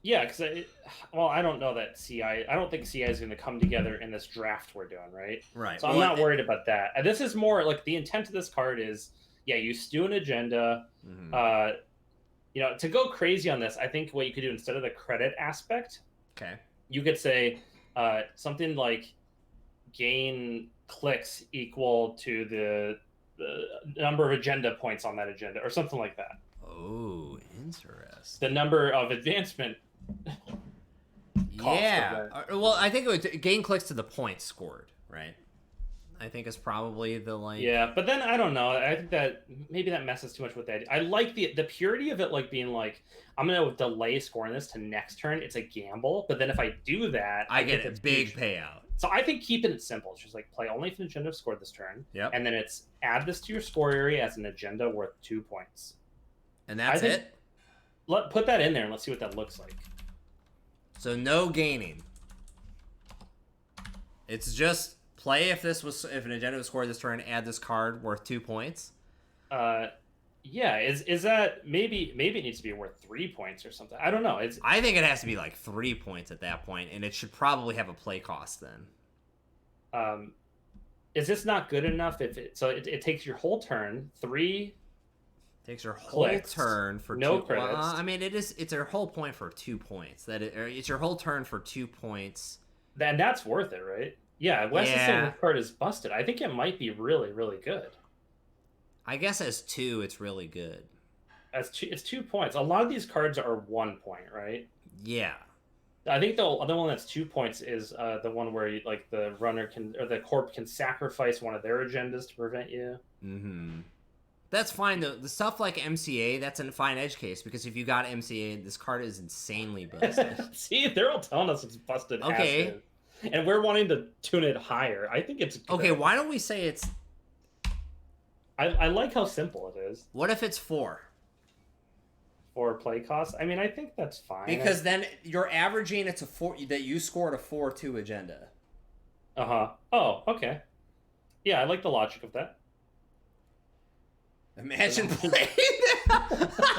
yeah, because I don't know that CI. I don't think CI is going to come together in this draft we're doing, right? Right. So I'm not worried about that. This is more like the intent of this card is, you stew an agenda. Mm-hmm. To go crazy on this, I think what you could do instead of the credit aspect, okay, you could say something like gain clicks equal to the number of agenda points on that agenda, or something like that. Oh, interesting. The number of advancement. Yeah. Well, I think it would gain clicks to the points scored, right? I think is probably the like. Yeah, but then I don't know. I think that maybe that messes too much with that. I like the purity of it, like being like, I'm gonna delay scoring this to next turn. It's a gamble, but then if I do that, I get a big payout. So I think keeping it simple. It's just like play only if an agenda scored this turn. Yep. And then it's add this to your score area as an agenda worth 2 points. And that's it. Put that in there and let's see what that looks like. So no gaining. It's just play if an agenda was scored this turn, add this card worth 2 points. Yeah. Is that maybe it needs to be worth 3 points or something? I don't know. I think it has to be like 3 points at that point, and it should probably have a play cost then. Is this not good enough? It takes your whole turn, 3 takes your whole turn for no 2 credits. I mean, it's your whole point for 2 points. It's your whole turn for 2 points. Then that's worth it, right? Yeah, Wes is saying this card is busted. I think it might be really, really good. I guess as 2, it's really good. It's 2 points. A lot of these cards are 1 point, right? Yeah. I think the other one that's 2 points is the one where the runner the corp can sacrifice one of their agendas to prevent you. Mm-hmm. That's fine though. The stuff like MCA, that's a fine edge case because if you got MCA, this card is insanely busted. See, they're all telling us it's busted. Okay. And we're wanting to tune it higher. I think it's good. Okay, why don't we say it's... I like how simple it is. What if it's 4? 4 play cost? I mean, I think that's fine. Because then you're averaging it's a 4 that you scored a 4-2 agenda. Uh-huh. Oh, okay. Yeah, I like the logic of that. Imagine playing that.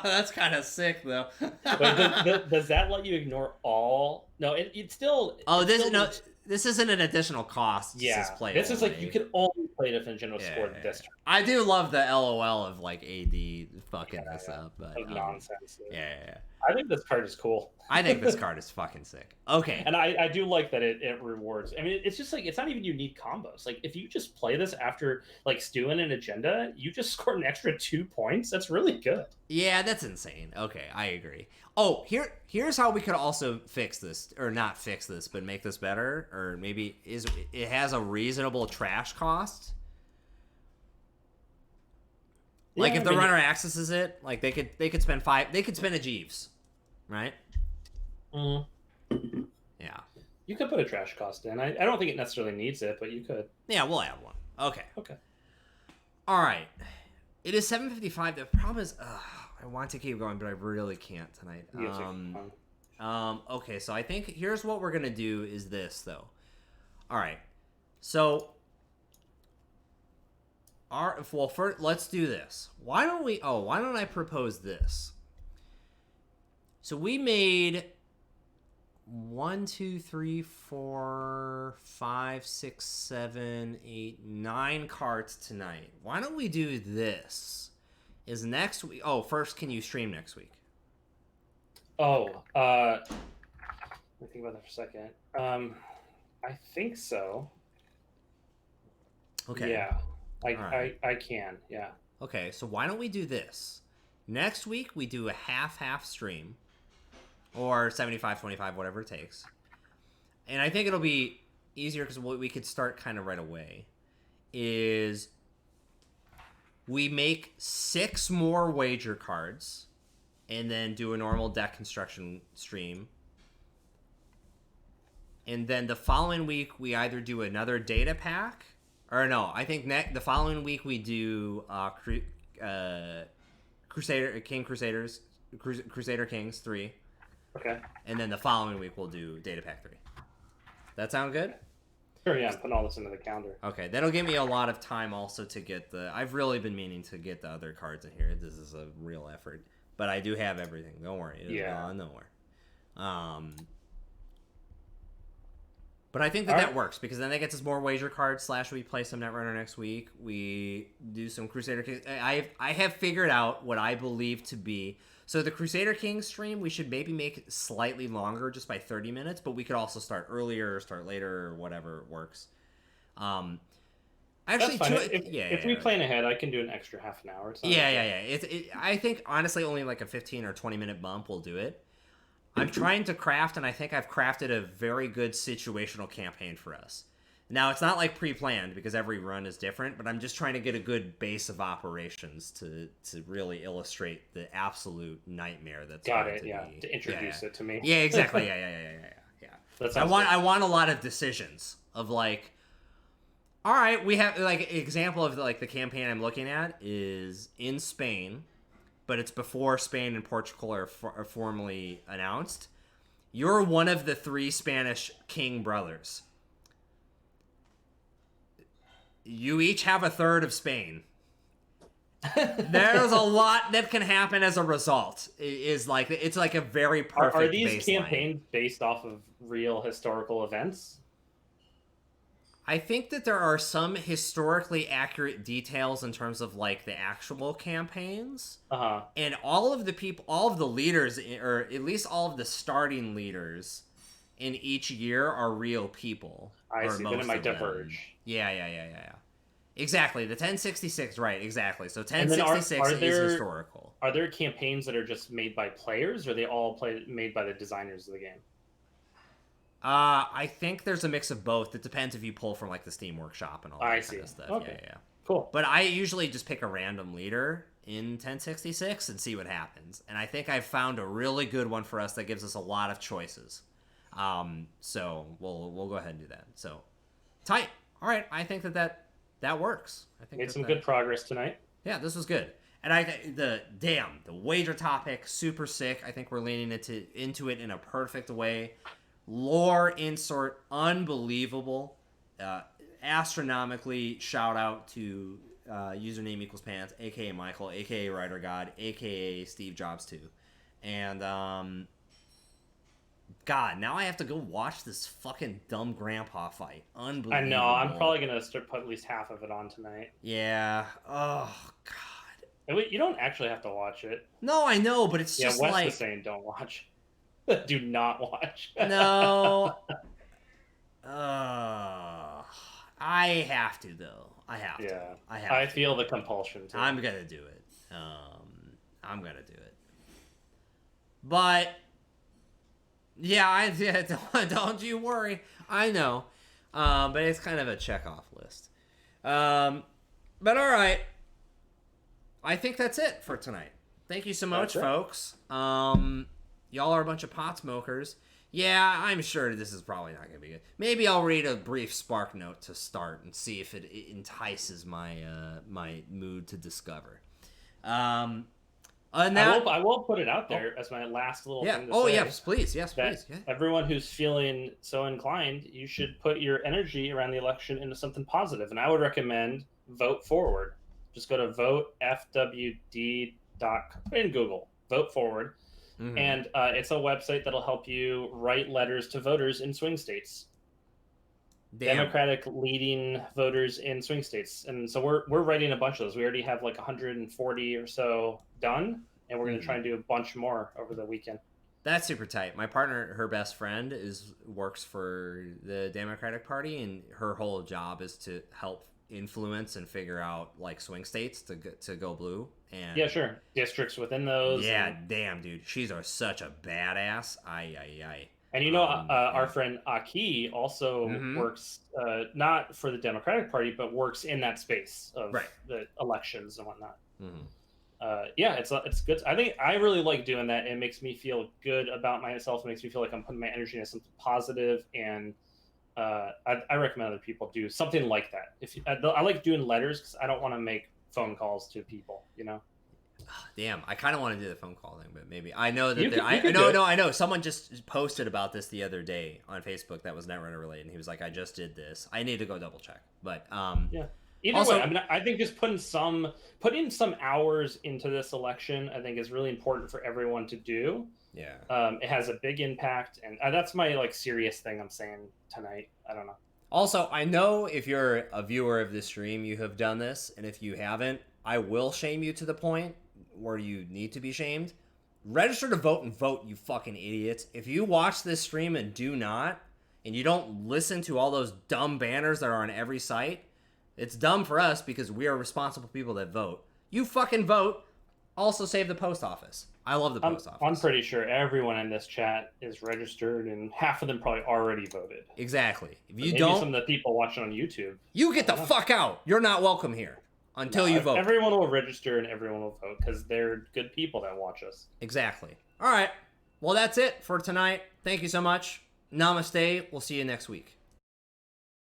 That's kind of sick, though. Wait, does that let you ignore all? No, it still. This isn't an additional cost. Yeah, this is like you can only play it if an agenda scored this turn. I do love the LOL of like AD fucking this up, but nonsense. Yeah. I think this card is cool. I think this card is fucking sick. Okay. And I do like that it rewards. I mean, it's just like, it's not even unique combos. Like, if you just play this after like stewing an agenda, you just scored an extra 2 points. That's really good. Yeah, that's insane. Okay, I agree. Oh, here's how we could also fix this, or not fix this, but make this better, or maybe it has a reasonable trash cost. Like, if the runner accesses it, like they could spend a Jeeves, right? Yeah. You could put a trash cost in. I don't think it necessarily needs it, but you could. Yeah, we'll add one. Okay. Okay. All right. It is 7:55. The problem is, I want to keep going, but I really can't tonight. Okay, so I think here's what we're gonna do is this though. All right. So. First, let's do this. Why don't I propose this? So we made 1, 2, 3, 4, 5, 6, 7, 8, 9 cards tonight. Why don't we do this? Is next week? Oh, first, can you stream next week? Let me think about that for a second. I think so. Okay. Yeah. I can, yeah. Okay, so why don't we do this? Next week, we do a half stream. Or 75-25, whatever it takes. And I think it'll be easier because what we could start kind of right away is we make 6 more wager cards and then do a normal deck construction stream. And then the following week, we either do another data pack. Or no, I think the following week we do Crusader Kings 3. Okay. And then the following week we'll do Data Pack 3. That sound good? Sure, yeah. I'm putting all this into the calendar. Okay, that'll give me a lot of time also to get I've really been meaning to get the other cards in here. This is a real effort. But I do have everything. Don't worry. It's gone nowhere. But I think that works because then that gets us more wager cards. / we play some Netrunner next week. We do some Crusader Kings. I have figured out what I believe to be. So the Crusader Kings stream, we should maybe make it slightly longer, just by 30 minutes. But we could also start earlier or start later or whatever works. Actually, that's fine. If we plan ahead, I can do an extra half an hour. Yeah. I think honestly only like a 15 or 20 minute bump will do it. I'm trying to craft, and I think I've crafted a very good situational campaign for us. Now, it's not like pre-planned because every run is different, but I'm just trying to get a good base of operations to really illustrate the absolute nightmare that's to introduce it to me. Yeah, exactly. Yeah. I want a lot of decisions of like, all right, we have like example of like the campaign I'm looking at is in Spain. But it's before Spain and Portugal are formally announced. You're one of the 3 Spanish king brothers. You each have a third of Spain. There's a lot that can happen as a result. It's like a very perfect Are these baseline. Campaigns based off of real historical events? I think that there are some historically accurate details in terms of like the actual campaigns. And all of the leaders, or at least all of the starting leaders in each year are real people. I see, then it might diverge. Yeah. Exactly. The 1066, right, exactly. So 1066 is historical. Are there campaigns that are just made by players, or are they all made by the designers of the game? I think there's a mix of both. It depends if you pull from like the Steam Workshop and all that kind of stuff. Okay. Yeah. Cool. But I usually just pick a random leader in 1066 and see what happens. And I think I've found a really good one for us that gives us a lot of choices. So we'll go ahead and do that. So tight. All right. I think that works. I think made some good progress tonight. Yeah, this was good. And the wager topic, super sick. I think we're leaning into it in a perfect way. Lore insert, unbelievable. Astronomically shout out to username equals pants, aka Michael, aka Writer God, aka Steve Jobs 2. And God, now I have to go watch this fucking dumb grandpa fight. Unbelievable. I know. I'm probably gonna put at least half of it on tonight. Yeah. Oh God. And you don't actually have to watch it. No, I know, but it's just Wes like... was saying don't watch. Do not watch. No. I have to, though. I have to. I feel the compulsion too. I'm gonna do it. I'm gonna do it. But yeah, don't you worry. I know. But it's kind of a check-off list. But all right. I think that's it for tonight. Thank you so much, folks. Y'all are a bunch of pot smokers. Yeah, I'm sure this is probably not going to be good. Maybe I'll read a brief spark note to start and see if it entices my my mood to discover. I will put it out there as my last little thing to say. Yes, please. Yeah. Everyone who's feeling so inclined, you should put your energy around the election into something positive. And I would recommend Vote Forward. Just go to votefwd.com in Google. Vote Forward. Mm-hmm. And it's a website that'll help you write letters to voters in swing states. Damn. Democratic leading voters in swing states. And so we're writing a bunch of those. We already have like 140 or so done, and we're going to try and do a bunch more over the weekend. That's super tight. My partner, her best friend, works for the Democratic Party, and her whole job is to help influence and figure out like swing states to go blue. And yeah, sure, districts within those. Yeah, damn, dude, she's such a badass. Aye. And you know, our friend Aki also works not for the Democratic Party, but works in that space of the elections and whatnot. It's good. I think I really like doing that. It makes me feel good about myself. It makes me feel like I'm putting my energy into something positive, and I recommend other people do something like that. I like doing letters because I don't want to make phone calls to people, you know. Damn, I kind of want to do the phone call thing, but maybe I know that I know someone just posted about this the other day on Facebook that was Netrunner related, and he was like, "I just did this. I need to go double check." But yeah. Either way, I mean, I think just putting some hours into this election, I think is really important for everyone to do. Yeah. It has a big impact, and that's my like serious thing I'm saying tonight. I don't know. Also, I know if you're a viewer of this stream, you have done this, and if you haven't, I will shame you to the point where you need to be shamed. Register to vote and vote, you fucking idiots. If you watch this stream and do not, and you don't listen to all those dumb banners that are on every site, it's dumb for us because we are responsible people that vote. You fucking vote. Also save the post office. I love the post office. I'm pretty sure everyone in this chat is registered, and half of them probably already voted. Exactly. If you maybe don't, some of the people watching on YouTube, you get the fuck out. You're not welcome here until you vote. Everyone will register and everyone will vote because they're good people that watch us. Exactly. All right. Well, that's it for tonight. Thank you so much. Namaste. We'll see you next week.